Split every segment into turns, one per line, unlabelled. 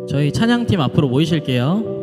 저희 찬양팀 앞으로 모이실게요.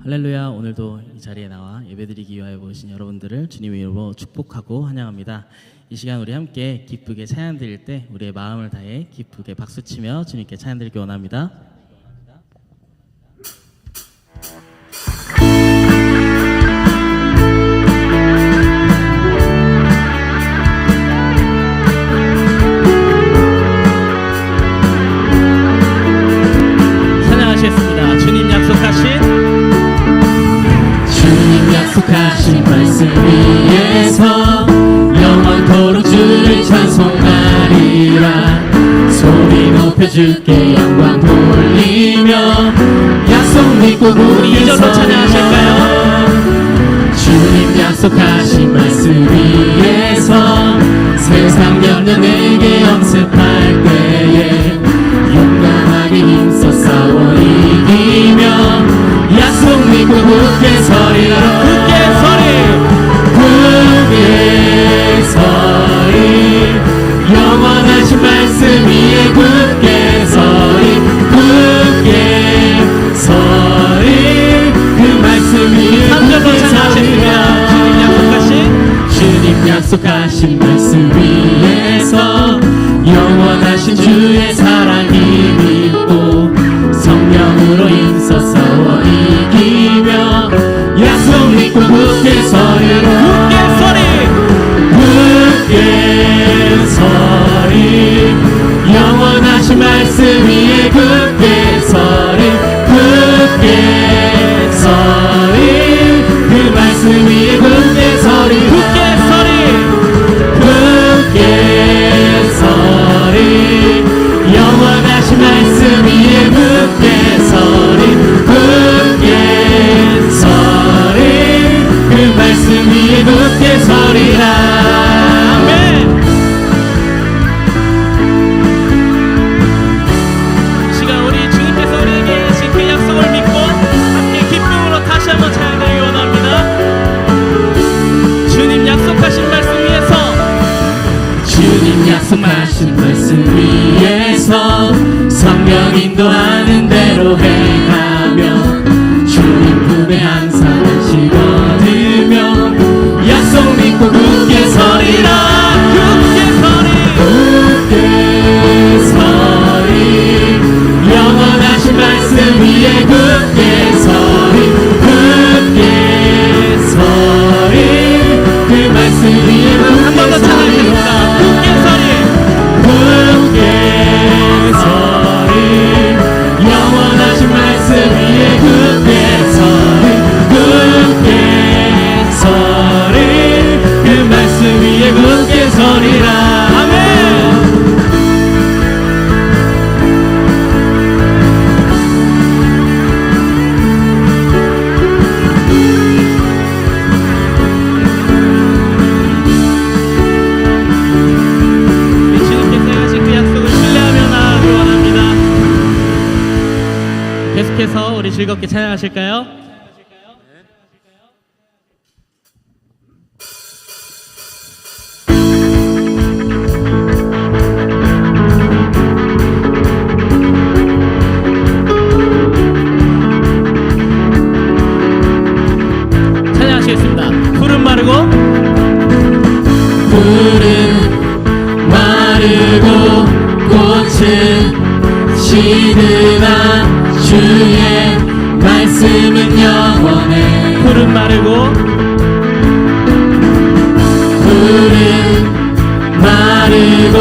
할렐루야. 오늘도 이 자리에 나와 예배드리기 위하여 모이신 여러분들을 주님의 이름으로 축복하고 환영합니다. 이 시간 우리 함께 기쁘게 찬양 드릴 때 우리의 마음을 다해 기쁘게 박수치며 주님께 찬양 드리기 원합니다. 찬양하시겠습니다. 주님 약속하신 말씀 위에서 영원토록 주를 찬송하리라. 소리 높여 주께 영광 돌리며 약속 믿고 우리 이절로 찬양하실까요? 주님 약속하신 말씀 위에서 세상 연연에게 영습할 때에 용감하게 힘써 싸워 이기며 약속 믿고 굳게 서리라. 굳게 서리 영원하신 말씀 위에 굳게 서리. 굳게 서리 그 말씀 위에 굳게 서리라. 주님 약속하신 말씀 위에서 영원하신 주의 사랑이 믿고 성령으로 힘써 싸워 이기며 약속 믿고 굳게 서리라. 굳게 서리 영원하신 말씀 위에 굳게 서리. 굳게 서리 그 말씀 위에 굳게 서리. 굳게 서리 영원하신 말씀 위에 굳게 서리. 굳게 서리 그 말씀 위에 굳게 서리라. 아멘. 시간 우리 주님께서 우리에게 하신 그 약속을 믿고 함께 기쁨으로 다시 한번 찬양드리기 원합니다. 주님 약속하신 말씀 위에서 주님 약속하신 말씀 위에서 성령 인도하는 대로 행하며 주님 품에 항상 안식 얻으며 약속 믿고 굳게 서리라. 계속해서 우리 즐겁게 찬양하실까요? 찬양하시겠습니다. 푸른 마르고
푸른 마르고 꽃은 시드나 주의 말씀은 영원해.
푸른 마르고
푸른 마르고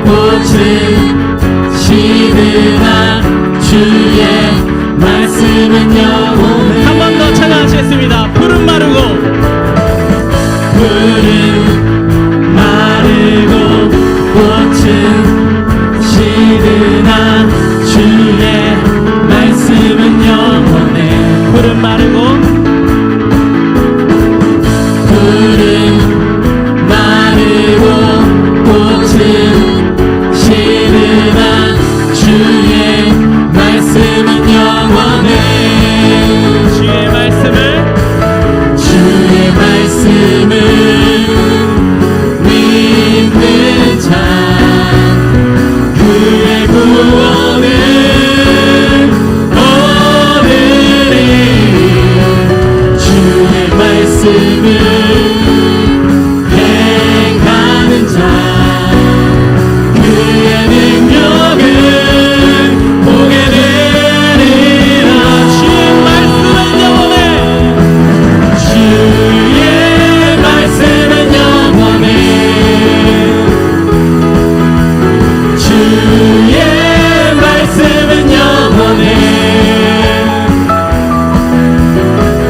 꽃은 시드나 주의 말씀은 영원해.
한 번 더 찬양하시겠습니다. 푸른 마르고
푸른 마르고 꽃은 시드나 주의 말씀은 영원해.
푸른 마르고
푸른 마르고 꽃은 시드나 주의 말씀은 영원해.
주의
말씀을 믿는 자 그의 구원은 얻으리. 주의 말씀을 행하는 자 그의 능력을 보게 되리라.
주의 말씀은 영원해.
주의 말씀은 영원해. 주의 말씀은 영원해.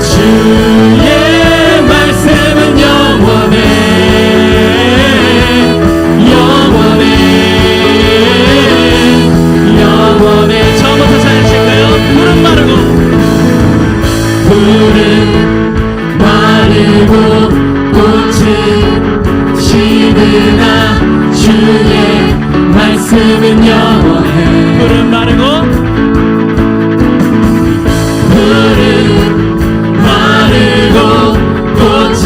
주의 말씀은 영원해. 영원해. 영원해.
처음부터 찬양하실까요? 푸른 마르고
푸른 마르고 꽃은 시드나 주의 말씀은 영원해.
푸른 마르고
푸른 마르고 꽃은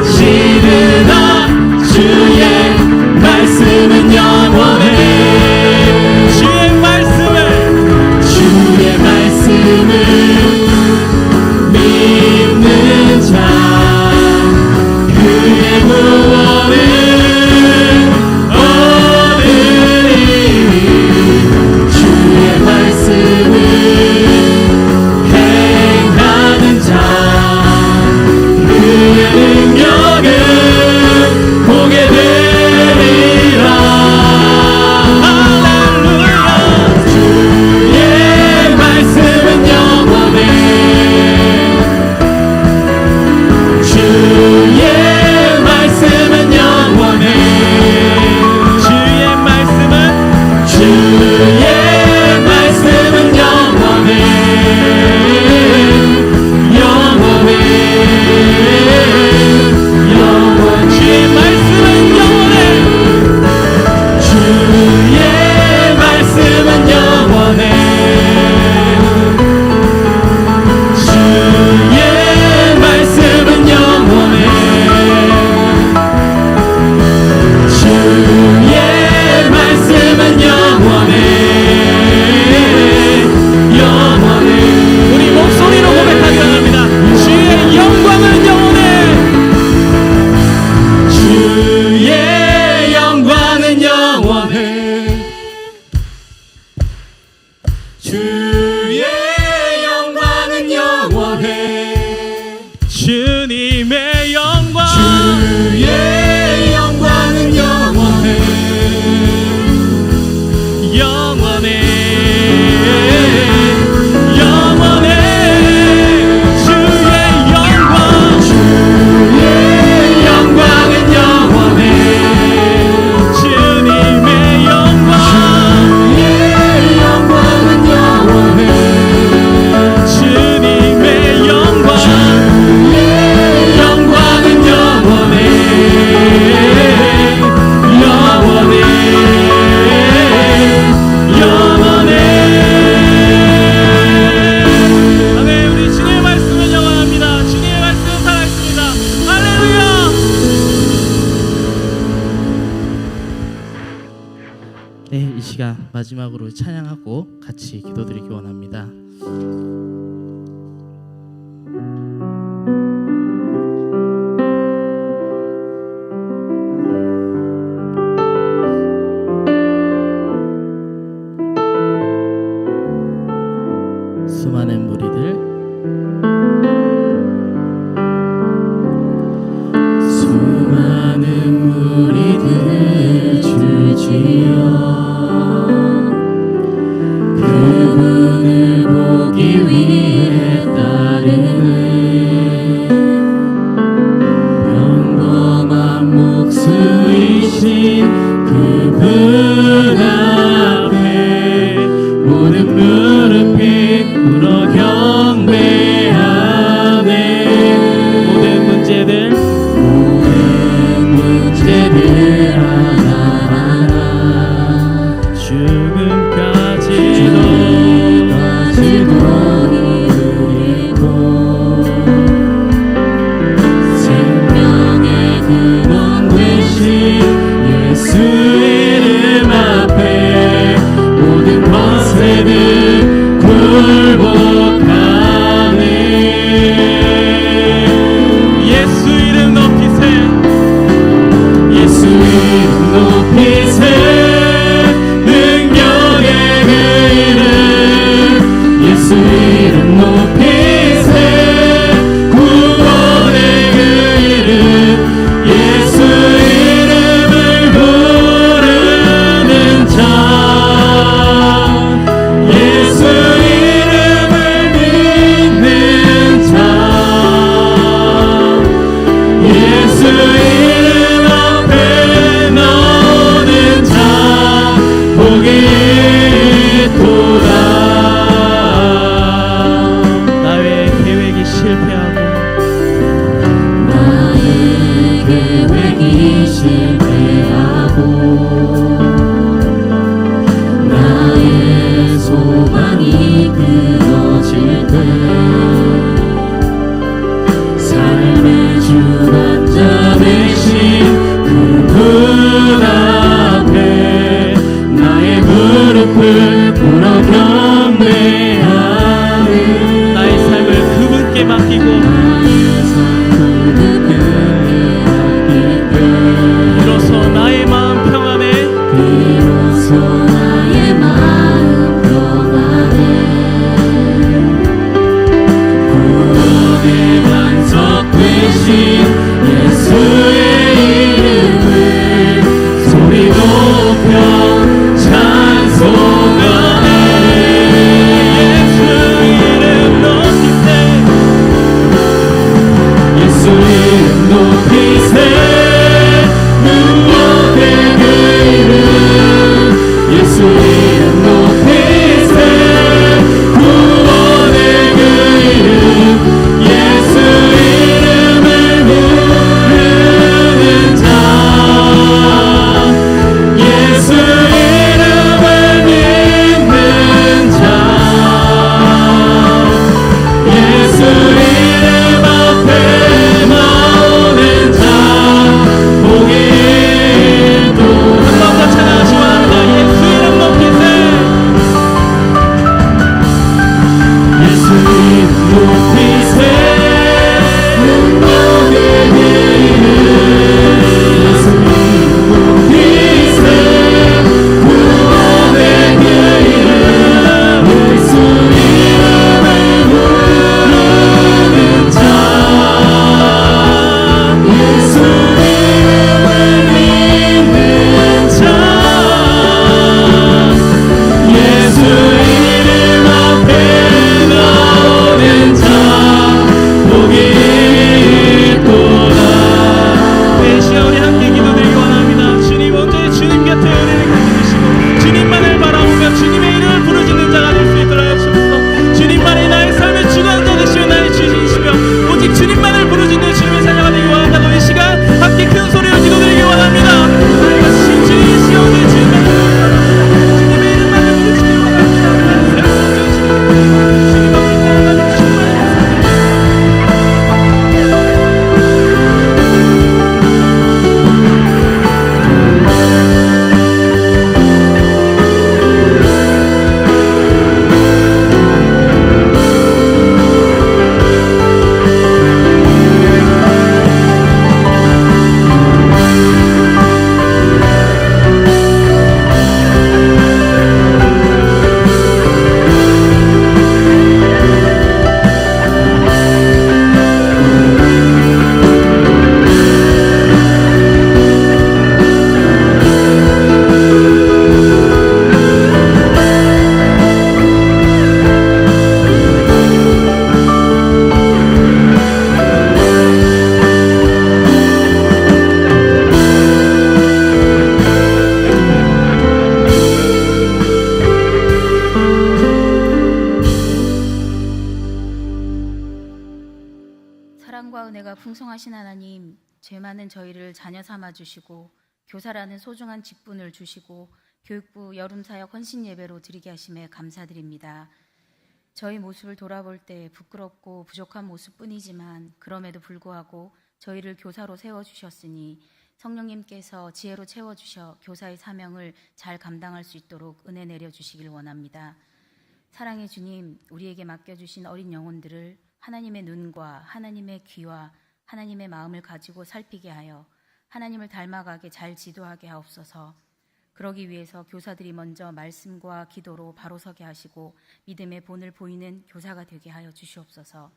시드나 주의 말씀은 영원해.
주의 말씀을
주의 말씀을 믿는 자 그의 구원을 얻으리. 주의 말씀을 행하는 자 그의 능력을 보게 되리라.
할렐루야.
주의 말씀은 영원해. 주의 말씀은 영원해.
주의 말씀은
주의 말씀은 영원해. 영원해. 영원해.
주의 말씀은 영원해.
주의 말씀은 영원해. 주의 말씀은 영원해. 주의 말씀은 영원해. 영원해.
우리 목소리로 고백하기 원합니다. 주의 영광은 영원해.
주의 영광은 영원해. 주의 영광은 영원해.
주님의 영광
주의 영광은 영원해.
영원해. 영원해. 주의 영광
주의 영광은 영원해.
주님의 영광
주의 영광은 영원해.
주님의 영광
주의 영광은 영원해.
마지막으로 찬양하고 같이 기도드리기 원합니다. 수많은 무리들
주지여 그분을 보기 위해 따르네 평범한 목수이신 그분 앞에 모든 무릎이 꿇어 경배하네
모든 문제들
하나하나 죽음까지도 이르고 생명의 근원 되신 예수 이름 앞에 모든 권세들 굴복하네
예수 이름 높이세요.
예수 이름 높이세 능력의 그 이름 예수 이름 높이세 구원의 그 이름 예수 이름을 부르는 자 예수 이름을 믿는 자 예수 이름 앞에 나오는 자 복이 있도다
나의 계획이 실패하고
나의 계획이 실패하고 나의 소망이 끊어질 때 삶의 주관자 되신 그분 앞에 나의 무릎을 꿇어 경배하네
나의 삶을 그분께 맡기고
나의 삶 그분께 맡기고
비로소 나의 마음 평안해
비로소 나의 마음 평안해 구원의 반석 되신 예수의 이름을 소리 높여 찬송하네
은혜가 풍성하신 하나님, 죄 많은 저희를 자녀 삼아 주시고 교사라는 소중한 직분을 주시고 교육부 여름사역 헌신 예배로 드리게 하심에 감사드립니다. 저희 모습을 돌아볼 때 부끄럽고 부족한 모습뿐이지만 그럼에도 불구하고 저희를 교사로 세워주셨으니 성령님께서 지혜로 채워주셔 교사의 사명을 잘 감당할 수 있도록 은혜 내려주시길 원합니다. 사랑의 주님, 우리에게 맡겨주신 어린 영혼들을 하나님의 눈과 하나님의 귀와 하나님의 마음을 가지고 살피게 하여 하나님을 닮아가게 잘 지도하게 하옵소서. 그러기 위해서 교사들이 먼저 말씀과 기도로 바로 서게 하시고 믿음의 본을 보이는 교사가 되게 하여 주시옵소서.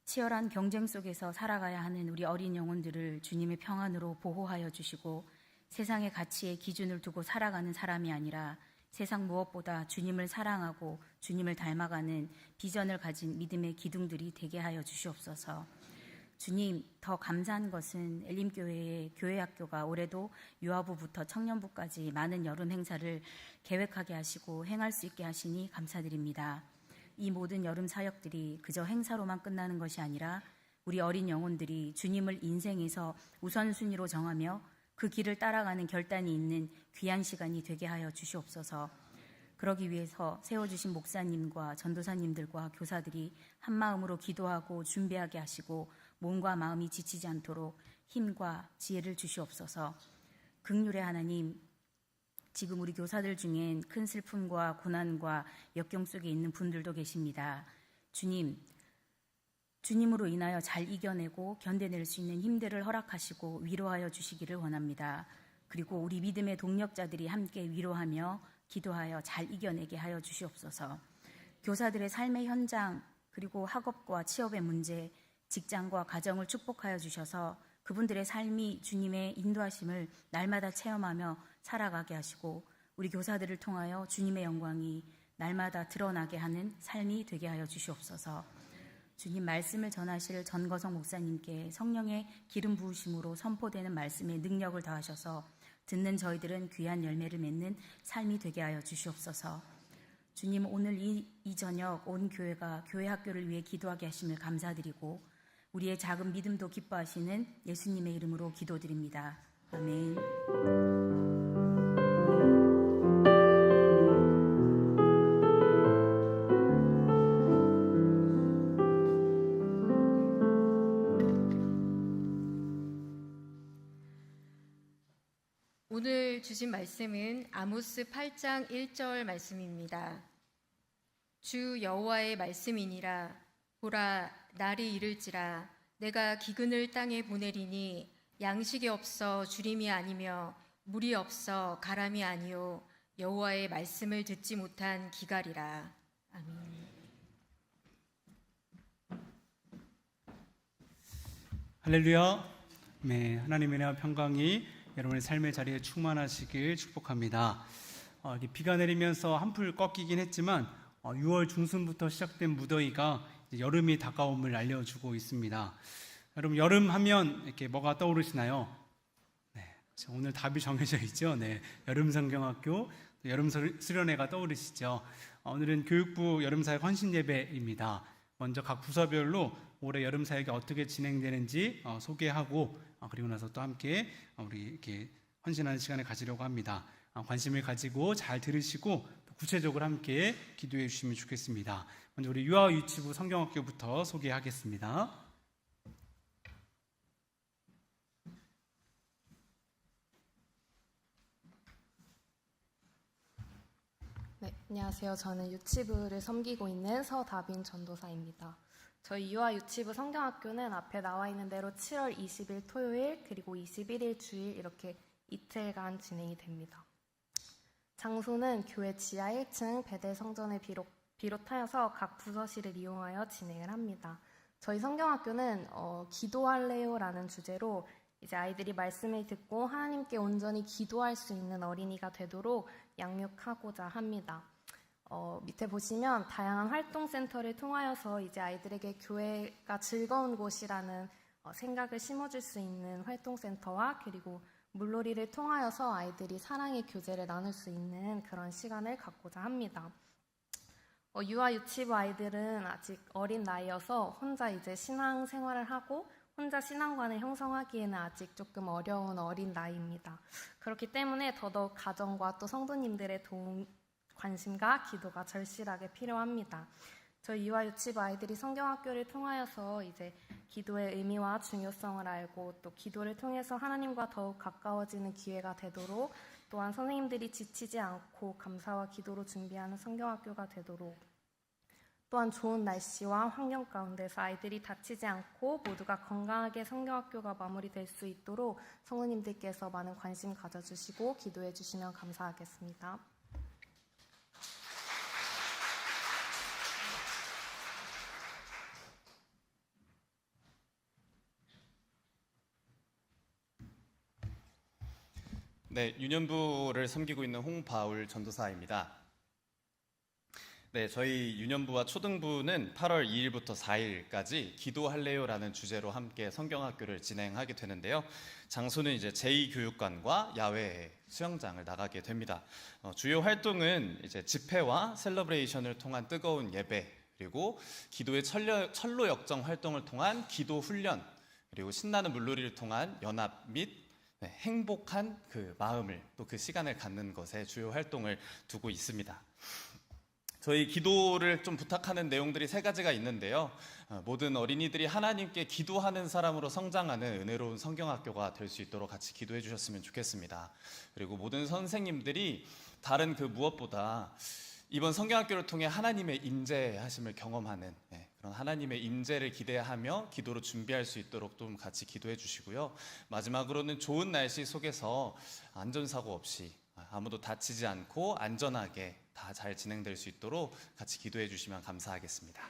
치열한 경쟁 속에서 살아가야 하는 우리 어린 영혼들을 주님의 평안으로 보호하여 주시고 세상의 가치에 기준을 두고 살아가는 사람이 아니라 세상 무엇보다 주님을 사랑하고 주님을 닮아가는 비전을 가진 믿음의 기둥들이 되게 하여 주시옵소서. 주님, 더 감사한 것은 엘림교회의 교회학교가 올해도 유아부부터 청년부까지 많은 여름 행사를 계획하게 하시고 행할 수 있게 하시니 감사드립니다. 이 모든 여름 사역들이 그저 행사로만 끝나는 것이 아니라 우리 어린 영혼들이 주님을 인생에서 우선순위로 정하며 그 길을 따라가는 결단이 있는 귀한 시간이 되게 하여 주시옵소서. 그러기 위해서 세워주신 목사님과 전도사님들과 교사들이 한마음으로 기도하고 준비하게 하시고 몸과 마음이 지치지 않도록 힘과 지혜를 주시옵소서. 긍휼의 하나님, 지금 우리 교사들 중엔 큰 슬픔과 고난과 역경 속에 있는 분들도 계십니다. 주님, 주님으로 인하여 잘 이겨내고 견뎌낼 수 있는 힘들을 허락하시고 위로하여 주시기를 원합니다. 그리고 우리 믿음의 동력자들이 함께 위로하며 기도하여 잘 이겨내게 하여 주시옵소서. 교사들의 삶의 현장 그리고 학업과 취업의 문제, 직장과 가정을 축복하여 주셔서 그분들의 삶이 주님의 인도하심을 날마다 체험하며 살아가게 하시고 우리 교사들을 통하여 주님의 영광이 날마다 드러나게 하는 삶이 되게 하여 주시옵소서. 주님 말씀을 전하실 전거성 목사님께 성령의 기름 부으심으로 선포되는 말씀에 능력을 더하셔서 듣는 저희들은 귀한 열매를 맺는 삶이 되게 하여 주시옵소서. 주님, 오늘 이 저녁 온 교회가 교회 학교를 위해 기도하게 하심을 감사드리고 우리의 작은 믿음도 기뻐하시는 예수님의 이름으로 기도드립니다. 아멘.
오늘 주신 말씀은 아모스 8장 1절 말씀입니다. 주 여호와의 말씀이니라. 보라, 날이 이를지라. 내가 기근을 땅에 보내리니 양식이 없어 주림이 아니며 물이 없어 가람이 아니요 여호와의 말씀을 듣지 못한 기갈이라. 아멘.
할렐루야. 네, 하나님의 은혜와 평강이 여러분의 삶의 자리에 충만하시길 축복합니다. 이렇게 비가 내리면서 한풀 꺾이긴 했지만 6월 중순부터 시작된 무더위가 이제 여름이 다가옴을 알려주고 있습니다. 여러분, 여름 하면 이렇게 뭐가 떠오르시나요? 네, 오늘 답이 정해져 있죠. 네, 여름성경학교 여름 수련회가 떠오르시죠. 오늘은 교육부 여름사역 헌신 예배입니다. 먼저 각 부서별로 올해 여름사역이 어떻게 진행되는지 소개하고 그리고 나서 또 함께 우리 이렇게 헌신하는 시간을 가지려고 합니다. 관심을 가지고 잘 들으시고 구체적으로 함께 기도해 주시면 좋겠습니다. 먼저 우리 유아 유치부 성경학교부터 소개하겠습니다.
네, 안녕하세요. 저는 유치부를 섬기고 있는 서다빈 전도사입니다. 저희 유아 유치부 성경학교는 앞에 나와 있는 대로 7월 20일 토요일 그리고 21일 주일 이렇게 이틀간 진행이 됩니다. 장소는 교회 지하 1층 베델 성전을 비롯하여서 각 부서실을 이용하여 진행을 합니다. 저희 성경학교는 기도할래요라는 주제로 이제 아이들이 말씀을 듣고 하나님께 온전히 기도할 수 있는 어린이가 되도록 양육하고자 합니다. 밑에 보시면 다양한 활동센터를 통하여서 이제 아이들에게 교회가 즐거운 곳이라는 생각을 심어줄 수 있는 활동센터와 그리고 물놀이를 통하여서 아이들이 사랑의 교제를 나눌 수 있는 그런 시간을 갖고자 합니다. 유아 유치부 아이들은 아직 어린 나이여서 혼자 이제 신앙 생활을 하고 혼자 신앙관을 형성하기에는 아직 조금 어려운 어린 나이입니다. 그렇기 때문에 더더욱 가정과 또 성도님들의 도움, 관심과 기도가 절실하게 필요합니다. 저희 유아 유치부 아이들이 성경학교를 통하여서 이제 기도의 의미와 중요성을 알고 또 기도를 통해서 하나님과 더욱 가까워지는 기회가 되도록, 또한 선생님들이 지치지 않고 감사와 기도로 준비하는 성경학교가 되도록, 또한 좋은 날씨와 환경 가운데서 아이들이 다치지 않고 모두가 건강하게 성경학교가 마무리될 수 있도록 성도님들께서 많은 관심 가져주시고 기도해 주시면 감사하겠습니다.
네, 유년부를 섬기고 있는 홍바울 전도사입니다. 네, 저희 유년부와 초등부는 8월 2일부터 4일까지 기도할래요라는 주제로 함께 성경학교를 진행하게 되는데요. 장소는 이제 제2교육관과 야외 수영장을 나가게 됩니다. 주요 활동은 이제 집회와 셀러브레이션을 통한 뜨거운 예배, 그리고 기도의 철로 역정 활동을 통한 기도 훈련, 그리고 신나는 물놀이를 통한 연합 및 행복한 그 마음을, 또 그 시간을 갖는 것에 주요 활동을 두고 있습니다. 저희 기도를 좀 부탁하는 내용들이 3가지가 있는데요. 모든 어린이들이 하나님께 기도하는 사람으로 성장하는 은혜로운 성경학교가 될 수 있도록 같이 기도해 주셨으면 좋겠습니다. 그리고 모든 선생님들이 다른 그 무엇보다 이번 성경학교를 통해 하나님의 임재하심을 경험하는 그런 하나님의 임재를 기대하며 기도로 준비할 수 있도록 좀 같이 기도해 주시고요. 마지막으로는 좋은 날씨 속에서 안전사고 없이 아무도 다치지 않고 안전하게 다 잘 진행될 수 있도록 같이 기도해 주시면 감사하겠습니다.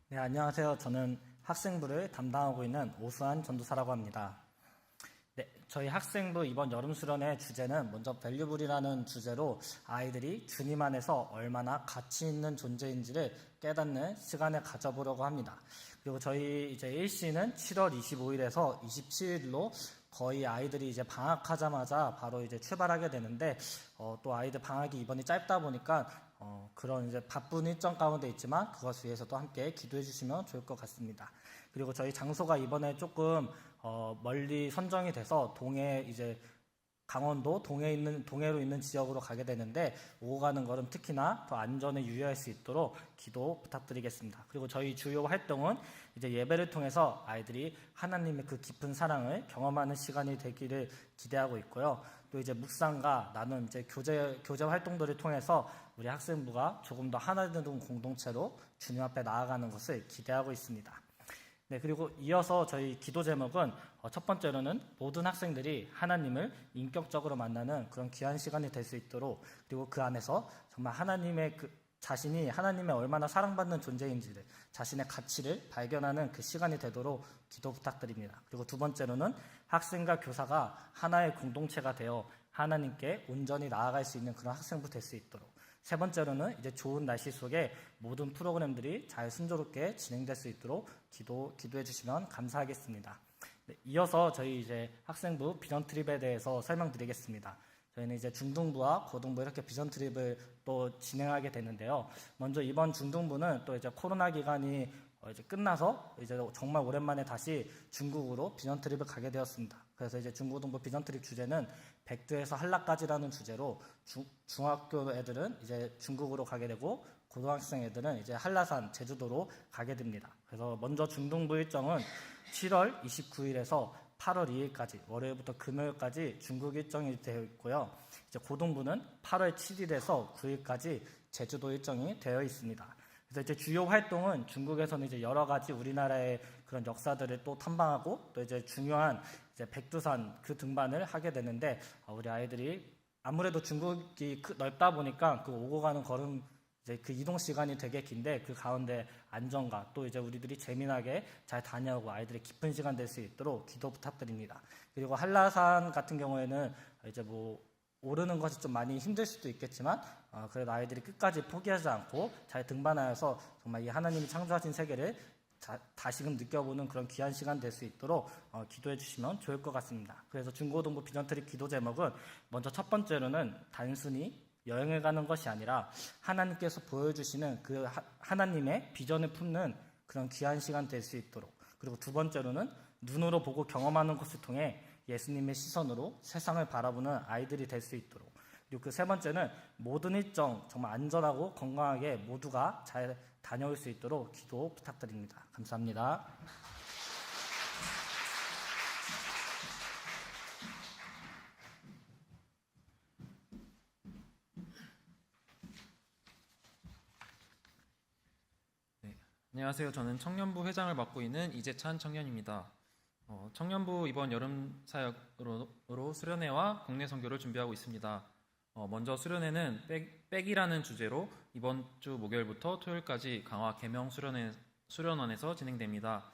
네, 안녕하세요. 저는 학생부를 담당하고 있는 오수환 전도사라고 합니다. 네, 저희 학생부 이번 여름 수련의 주제는 먼저 밸류블이라는 주제로 아이들이 주님 안에서 얼마나 가치 있는 존재인지를 깨닫는 시간을 가져보려고 합니다. 그리고 저희 이제 1시는 7월 25일에서 27일로 거의 아이들이 이제 방학하자마자 바로 이제 출발하게 되는데 또 아이들 방학이 이번이 짧다 보니까 그런 이제 바쁜 일정 가운데 있지만 그것 위해서도 함께 기도해 주시면 좋을 것 같습니다. 그리고 저희 장소가 이번에 조금 멀리 선정이 돼서 동해 이제 강원도 동해로 있는 지역으로 가게 되는데 오고 가는 걸음 특히나 더 안전에 유의할 수 있도록 기도 부탁드리겠습니다. 그리고 저희 주요 활동은 이제 예배를 통해서 아이들이 하나님의 그 깊은 사랑을 경험하는 시간이 되기를 기대하고 있고요. 또 이제 묵상과 나눔, 이제 교제 활동들을 통해서 우리 학생부가 조금 더 하나된 공동체로 주님 앞에 나아가는 것을 기대하고 있습니다. 네, 그리고 이어서 저희 기도 제목은 첫 번째로는 모든 학생들이 하나님을 인격적으로 만나는 그런 귀한 시간이 될 수 있도록, 그리고 그 안에서 정말 하나님의 자신이 하나님의 얼마나 사랑받는 존재인지를, 자신의 가치를 발견하는 그 시간이 되도록 기도 부탁드립니다. 그리고 두 번째로는 학생과 교사가 하나의 공동체가 되어 하나님께 온전히 나아갈 수 있는 그런 학생부 될 수 있도록, 세 번째로는 이제 좋은 날씨 속에 모든 프로그램들이 잘 순조롭게 진행될 수 있도록 기도해 주시면 감사하겠습니다. 네, 이어서 저희 이제 학생부 비전 트립에 대해서 설명드리겠습니다. 저희는 이제 중등부와 고등부 이렇게 비전 트립을 또 진행하게 되는데요. 먼저 이번 중등부는 또 이제 코로나 기간이 이제 끝나서 이제 정말 오랜만에 다시 중국으로 비전 트립을 가게 되었습니다. 그래서 이제 중고등부 비전 트립 주제는 백두에서 한라까지라는 주제로 중학교 애들은 이제 중국으로 가게 되고 고등학생 애들은 이제 한라산 제주도로 가게 됩니다. 그래서 먼저 중등부 일정은 7월 29일에서 8월 2일까지 월요일부터 금요일까지 중국 일정이 되어 있고요. 이제 고등부는 8월 7일에서 9일까지 제주도 일정이 되어 있습니다. 그래서 이제 주요 활동은 중국에서는 이제 여러 가지 우리나라의 그런 역사들을 또 탐방하고 또 이제 중요한 이제 백두산 그 등반을 하게 되는데 우리 아이들이 아무래도 중국이 넓다 보니까 그 오고 가는 걸음 이제 그 이동 시간이 되게 긴데 그 가운데 안전과 또 이제 우리들이 재미나게 잘 다녀오고 아이들의 깊은 시간 될 수 있도록 기도 부탁드립니다. 그리고 한라산 같은 경우에는 이제 뭐 오르는 것이 좀 많이 힘들 수도 있겠지만 그래도 아이들이 끝까지 포기하지 않고 잘 등반하여서 정말 이 하나님이 창조하신 세계를 다시금 느껴보는 그런 귀한 시간 될 수 있도록 기도해 주시면 좋을 것 같습니다. 그래서 중고등부 비전트리 기도 제목은 먼저 첫 번째로는 단순히 여행을 가는 것이 아니라 하나님께서 보여주시는 그 하나님의 비전을 품는 그런 귀한 시간 될 수 있도록, 그리고 두 번째로는 눈으로 보고 경험하는 것을 통해 예수님의 시선으로 세상을 바라보는 아이들이 될 수 있도록, 그리고 그 세 번째는 모든 일정 정말 안전하고 건강하게 모두가 잘 다녀올 수 있도록 기도 부탁드립니다. 감사합니다.
안녕하세요. 저는 청년부 회장을 맡고 있는 이재찬 청년입니다. 청년부 이번 여름 사역으로 수련회와 국내 선교를 준비하고 있습니다. 먼저 수련회는 백이라는 주제로 이번 주 목요일부터 토요일까지 강화 계명 수련원에서 진행됩니다.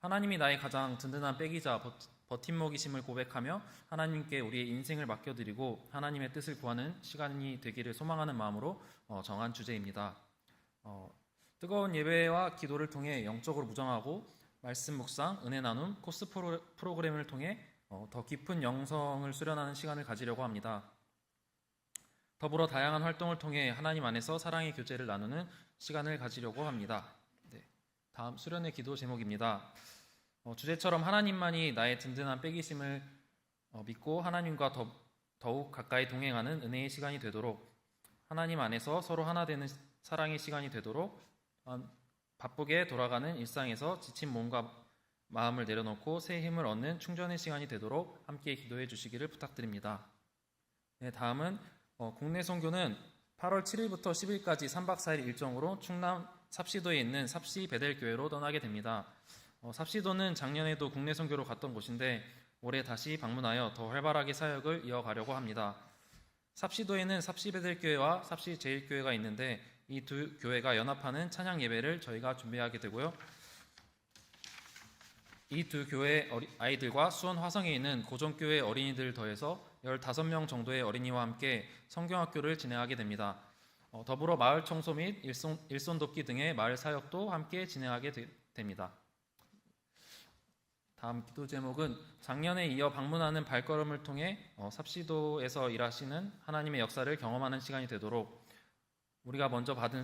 하나님이 나의 가장 든든한 백이자 버팀목이심을 고백하며 하나님께 우리의 인생을 맡겨드리고 하나님의 뜻을 구하는 시간이 되기를 소망하는 마음으로 정한 주제입니다. 뜨거운 예배와 기도를 통해 영적으로 무장하고 말씀 묵상, 은혜 나눔, 코스 프로그램을 통해 더 깊은 영성을 수련하는 시간을 가지려고 합니다. 더불어 다양한 활동을 통해 하나님 안에서 사랑의 교제를 나누는 시간을 가지려고 합니다. 네, 다음 수련회 기도 제목입니다. 주제처럼 하나님만이 나의 든든한 백이심을 믿고 하나님과 더욱 가까이 동행하는 은혜의 시간이 되도록, 하나님 안에서 서로 하나 되는 사랑의 시간이 되도록, 바쁘게 돌아가는 일상에서 지친 몸과 마음을 내려놓고 새 힘을 얻는 충전의 시간이 되도록 함께 기도해 주시기를 부탁드립니다. 네, 다음은 국내 선교는 8월 7일부터 10일까지 3박 4일 일정으로 충남 삽시도에 있는 삽시 베델교회로 떠나게 됩니다. 삽시도는 작년에도 국내 선교로 갔던 곳인데 올해 다시 방문하여 더 활발하게 사역을 이어가려고 합니다. 삽시도에는 삽시 베델교회와 삽시 제일교회가 있는데 이 두 교회가 연합하는 찬양 예배를 저희가 준비하게 되고요. 이 두 교회 아이들과 수원 화성에 있는 고정교회 어린이들 더해서 15명 정도의 어린이와 함께 성경학교를 진행하게 됩니다. 더불어 마을 청소 및 일손 돕기 등의 마을 사역도 함께 진행하게 됩니다. 다음 기도 제목은 작년에 이어 방문하는 발걸음을 통해 삽시도에서 일하시는 하나님의 역사를 경험하는 시간이 되도록 우리가 먼저 받은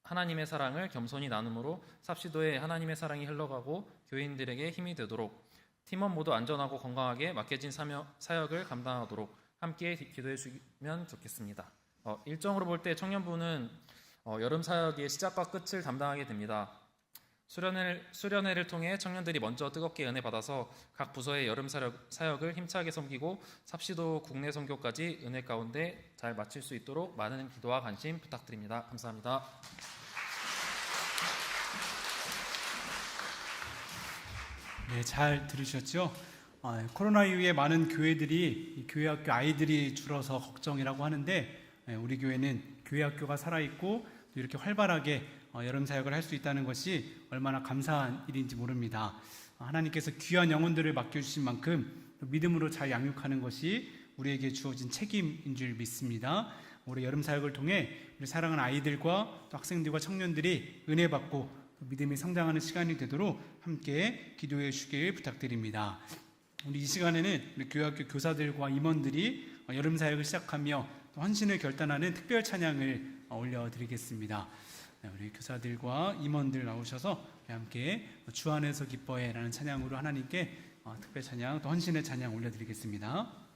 하나님의 사랑을 겸손히 나눔으로 삽시도에 하나님의 사랑이 흘러가고 교인들에게 힘이 되도록 팀원 모두 안전하고 건강하게 맡겨진 사역을 감당하도록 함께 기도해 주시면 좋겠습니다. 일정으로 볼 때 청년부는 여름 사역의 시작과 끝을 담당하게 됩니다. 수련회를 통해 청년들이 먼저 뜨겁게 은혜 받아서 각 부서의 여름 사역을 힘차게 섬기고 삽시도 국내 선교까지 은혜 가운데 잘 마칠 수 있도록 많은 기도와 관심 부탁드립니다. 감사합니다.
네, 잘 들으셨죠? 코로나 이후에 많은 교회들이 이 교회학교 아이들이 줄어서 걱정이라고 하는데 우리 교회는 교회학교가 살아있고 또 이렇게 활발하게 여름 사역을 할 수 있다는 것이 얼마나 감사한 일인지 모릅니다. 하나님께서 귀한 영혼들을 맡겨주신 만큼 믿음으로 잘 양육하는 것이 우리에게 주어진 책임인 줄 믿습니다. 올해 여름 사역을 통해 우리 사랑하는 아이들과 또 학생들과 청년들이 은혜 받고 믿음이 성장하는 시간이 되도록 함께 기도해 주시길 부탁드립니다. 우리 이 시간에는 우리 교회학교 교사들과 임원들이 여름 사역을 시작하며 또 헌신을 결단하는 특별 찬양을 올려드리겠습니다. 우리 교사들과 임원들 나오셔서 함께 주 안에서 기뻐해 라는 찬양으로 하나님께 특별 찬양 또 헌신의 찬양 올려드리겠습니다.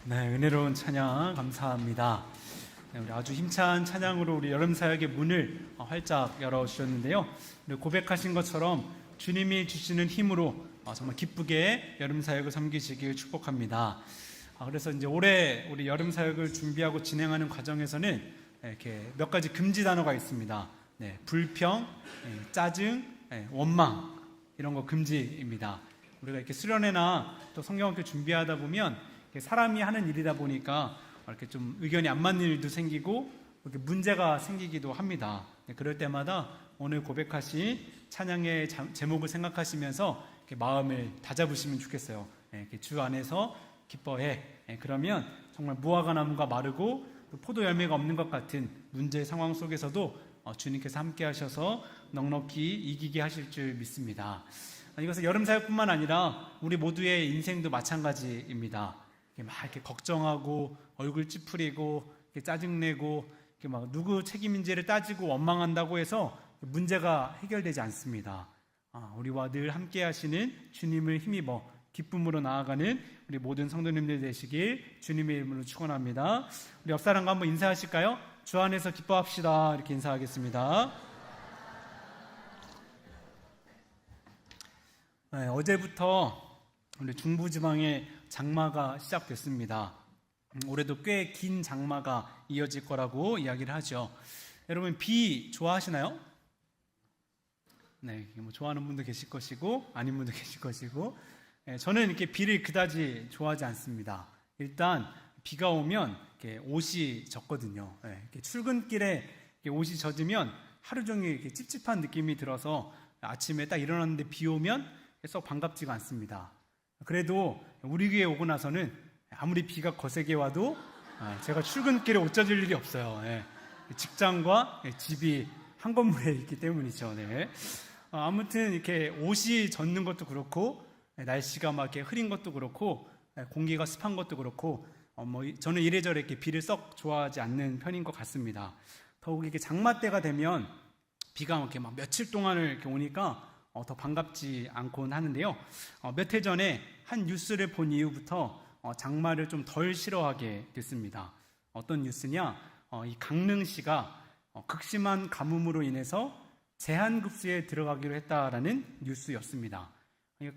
네, 은혜로운 찬양 감사합니다. 네, 우리 아주 힘찬 찬양으로 우리 여름 사역의 문을 활짝 열어 주셨는데요. 우리 고백하신 것처럼 주님이 주시는 힘으로 정말 기쁘게 여름 사역을 섬기시길 축복합니다. 그래서 이제 올해 우리 여름 사역을 준비하고 진행하는 과정에서는 이렇게 몇 가지 금지 단어가 있습니다. 네, 불평, 짜증, 원망 이런 거 금지입니다. 우리가 이렇게 수련회나 또 성경학교 준비하다 보면 사람이 하는 일이다 보니까 이렇게 좀 의견이 안 맞는 일도 생기고 이렇게 문제가 생기기도 합니다. 그럴 때마다 오늘 고백하신 찬양의 제목을 생각하시면서 이렇게 마음을 다잡으시면 좋겠어요. 이렇게 주 안에서 기뻐해. 그러면 정말 무화과 나무가 마르고 포도 열매가 없는 것 같은 문제 상황 속에서도 주님께서 함께 하셔서 넉넉히 이기게 하실 줄 믿습니다. 이것은 여름 사역뿐만 아니라 우리 모두의 인생도 마찬가지입니다. 이렇게 걱정하고 얼굴 찌푸리고 짜증내고 막 누구 책임인지를 따지고 원망한다고 해서 문제가 해결되지 않습니다. 우리와 늘 함께 하시는 주님을 힘입어 기쁨으로 나아가는 우리 모든 성도님들 되시길 주님의 이름으로 축원합니다. 우리 옆 사람과 한번 인사하실까요? 주 안에서 기뻐합시다. 이렇게 인사하겠습니다. 네, 어제부터 우리 중부지방에 장마가 시작됐습니다. 올해도 꽤 긴 장마가 이어질 거라고 이야기를 하죠. 여러분 비 좋아하시나요? 네, 뭐 좋아하는 분도 계실 것이고 아닌 분도 계실 것이고, 저는 이렇게 비를 그다지 좋아하지 않습니다. 일단 비가 오면 이렇게 옷이 젖거든요. 이렇게 출근길에 이렇게 옷이 젖으면 하루 종일 이렇게 찝찝한 느낌이 들어서 아침에 딱 일어났는데 비 오면 썩 반갑지가 않습니다. 그래도 우리 교회 오고 나서는 아무리 비가 거세게 와도 제가 출근길에 옷 젖을 일이 없어요. 직장과 집이 한 건물에 있기 때문이죠. 네. 아무튼 이렇게 옷이 젖는 것도 그렇고 날씨가 막 이렇게 흐린 것도 그렇고 공기가 습한 것도 그렇고 저는 이래저래 이렇게 비를 썩 좋아하지 않는 편인 것 같습니다. 더욱 이렇게 장마 때가 되면 비가 이렇게 막 며칠 동안을 이렇게 오니까 더 반갑지 않곤 하는데요. 몇 해 전에 한 뉴스를 본 이후부터 장마를 좀 덜 싫어하게 됐습니다. 어떤 뉴스냐? 이 강릉시가 극심한 가뭄으로 인해서 제한급수에 들어가기로 했다라는 뉴스였습니다.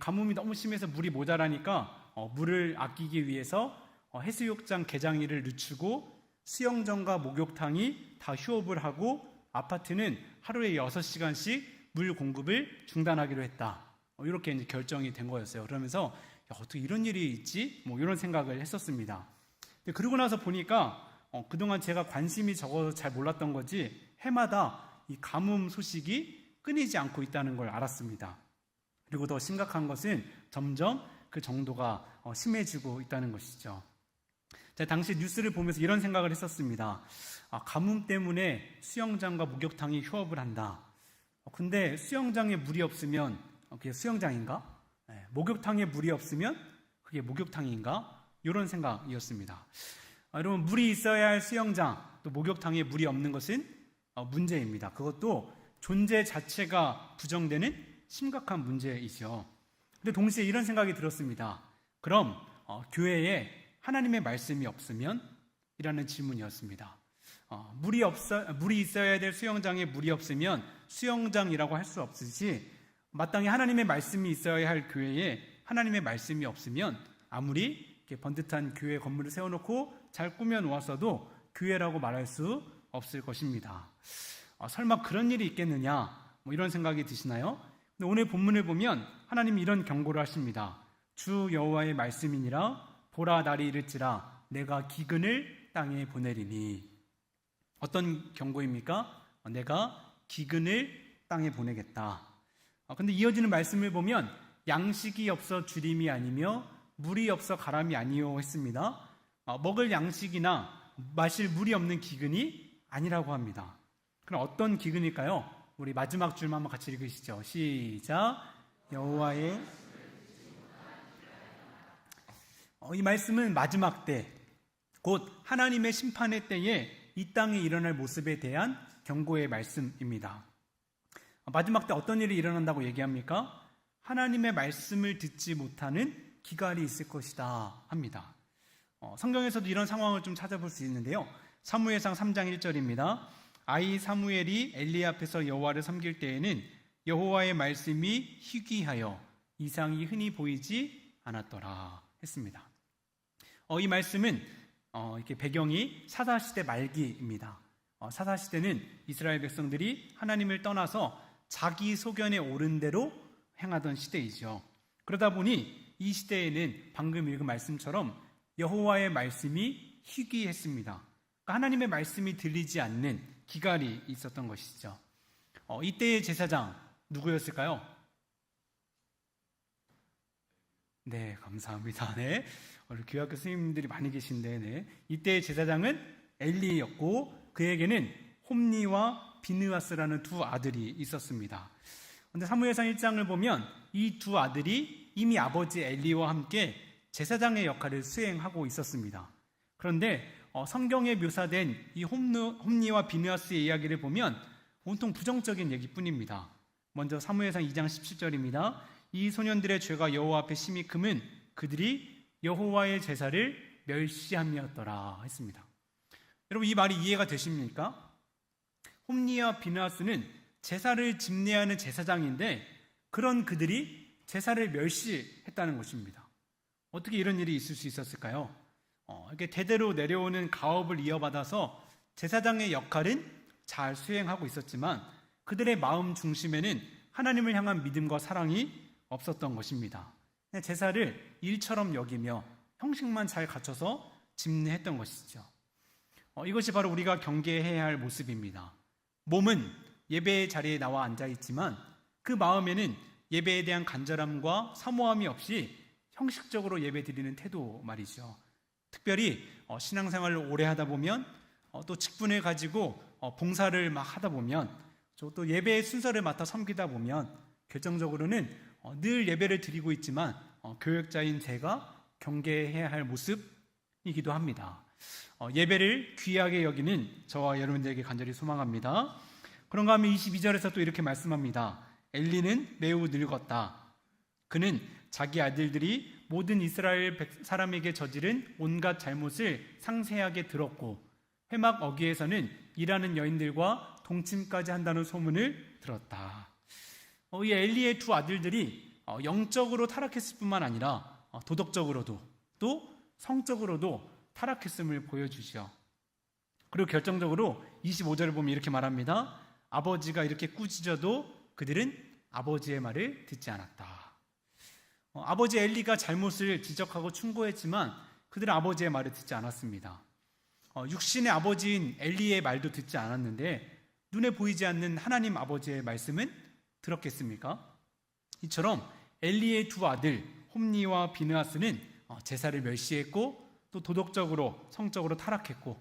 가뭄이 너무 심해서 물이 모자라니까 물을 아끼기 위해서 해수욕장 개장일을 늦추고 수영장과 목욕탕이 다 휴업을 하고 아파트는 하루에 6시간씩 물 공급을 중단하기로 했다. 이렇게 이제 결정이 된 거였어요. 그러면서 어떻게 이런 일이 있지? 이런 생각을 했었습니다. 그러고 나서 보니까 그동안 제가 관심이 적어서 잘 몰랐던 거지 해마다 이 가뭄 소식이 끊이지 않고 있다는 걸 알았습니다. 그리고 더 심각한 것은 점점 그 정도가 심해지고 있다는 것이죠. 제가 당시 뉴스를 보면서 이런 생각을 했었습니다. 가뭄 때문에 수영장과 목욕탕이 휴업을 한다. 근데 수영장에 물이 없으면 그게 수영장인가? 목욕탕에 물이 없으면 그게 목욕탕인가? 이런 생각이었습니다. 여러분 물이 있어야 할 수영장 또 목욕탕에 물이 없는 것은 문제입니다. 그것도 존재 자체가 부정되는 심각한 문제이죠. 근데 동시에 이런 생각이 들었습니다. 그럼 교회에 하나님의 말씀이 없으면? 이라는 질문이었습니다. 물이 있어야 될 수영장에 물이 없으면 수영장이라고 할 수 없듯이 마땅히 하나님의 말씀이 있어야 할 교회에 하나님의 말씀이 없으면 아무리 이렇게 번듯한 교회 건물을 세워놓고 잘 꾸며놓았어도 교회라고 말할 수 없을 것입니다. 설마 그런 일이 있겠느냐? 이런 생각이 드시나요? 근데 오늘 본문을 보면 하나님이 이런 경고를 하십니다. 주 여호와의 말씀이니라 보라 날이 이를지라 내가 기근을 땅에 보내리니. 어떤 경고입니까? 내가 기근을 땅에 보내겠다. 근데 이어지는 말씀을 보면 양식이 없어 주림이 아니며 물이 없어 가람이 아니요 했습니다. 먹을 양식이나 마실 물이 없는 기근이 아니라고 합니다. 그럼 어떤 기근일까요? 우리 마지막 줄만 한번 같이 읽으시죠. 시작. 여호와의 이 말씀은 마지막 때, 곧 하나님의 심판의 때에 이 땅에 일어날 모습에 대한 경고의 말씀입니다. 마지막 때 어떤 일이 일어난다고 얘기합니까? 하나님의 말씀을 듣지 못하는 기갈이 있을 것이다 합니다. 성경에서도 이런 상황을 좀 찾아볼 수 있는데요. 사무엘상 3장 1절입니다. 아이 사무엘이 엘리 앞에서 여호와를 섬길 때에는 여호와의 말씀이 희귀하여 이상이 흔히 보이지 않았더라 했습니다. 이 말씀은 이렇게 배경이 사사시대 말기입니다. 사사시대는 이스라엘 백성들이 하나님을 떠나서 자기 소견에 옳은 대로 행하던 시대이죠. 그러다 보니 이 시대에는 방금 읽은 말씀처럼 여호와의 말씀이 희귀했습니다. 그러니까 하나님의 말씀이 들리지 않는 기갈이 있었던 것이죠. 이때의 제사장 누구였을까요? 네, 감사합니다. 네, 우리 교학교 스님들이 많이 계신데, 네. 이때의 제사장은 엘리였고 그에게는 홈니와 비느하스라는 두 아들이 있었습니다. 그런데 사무엘상 1장을 보면 이 두 아들이 이미 아버지 엘리와 함께 제사장의 역할을 수행하고 있었습니다. 그런데 성경에 묘사된 이 홈니와 비느하스의 이야기를 보면 온통 부정적인 얘기뿐입니다. 먼저 사무엘상 2장 17절입니다. 이 소년들의 죄가 여호와 앞에 심히 금은 그들이 여호와의 제사를 멸시함이었더라 했습니다. 여러분, 이 말이 이해가 되십니까? 홈니와 비느하스는 제사를 집례하는 제사장인데 그런 그들이 제사를 멸시했다는 것입니다. 어떻게 이런 일이 있을 수 있었을까요? 이렇게 대대로 내려오는 가업을 이어받아서 제사장의 역할은 잘 수행하고 있었지만 그들의 마음 중심에는 하나님을 향한 믿음과 사랑이 없었던 것입니다. 제사를 일처럼 여기며 형식만 잘 갖춰서 집례했던 것이죠. 이것이 바로 우리가 경계해야 할 모습입니다. 몸은 예배의 자리에 나와 앉아 있지만 그 마음에는 예배에 대한 간절함과 사모함이 없이 형식적으로 예배드리는 태도 말이죠. 특별히 신앙생활을 오래 하다 보면 또 직분을 가지고 봉사를 막 하다 보면 또 예배의 순서를 맡아 섬기다 보면 결정적으로는 늘 예배를 드리고 있지만 교역자인 제가 경계해야 할 모습이기도 합니다. 예배를 귀하게 여기는 저와 여러분들에게 간절히 소망합니다. 그런가 하면 22절에서 또 이렇게 말씀합니다. 엘리는 매우 늙었다. 그는 자기 아들들이 모든 이스라엘 사람에게 저지른 온갖 잘못을 상세하게 들었고 회막 어귀에서는 일하는 여인들과 동침까지 한다는 소문을 들었다. 이 엘리의 두 아들들이 영적으로 타락했을 뿐만 아니라 도덕적으로도 또 성적으로도 타락했음을 보여주시오. 그리고 결정적으로 25절을 보면 이렇게 말합니다. 아버지가 이렇게 꾸짖어도 그들은 아버지의 말을 듣지 않았다. 아버지 엘리가 잘못을 지적하고 충고했지만 그들은 아버지의 말을 듣지 않았습니다. 육신의 아버지인 엘리의 말도 듣지 않았는데 눈에 보이지 않는 하나님 아버지의 말씀은 들었겠습니까? 이처럼 엘리의 두 아들 홈니와 비느하스는 제사를 멸시했고 또 도덕적으로 성적으로 타락했고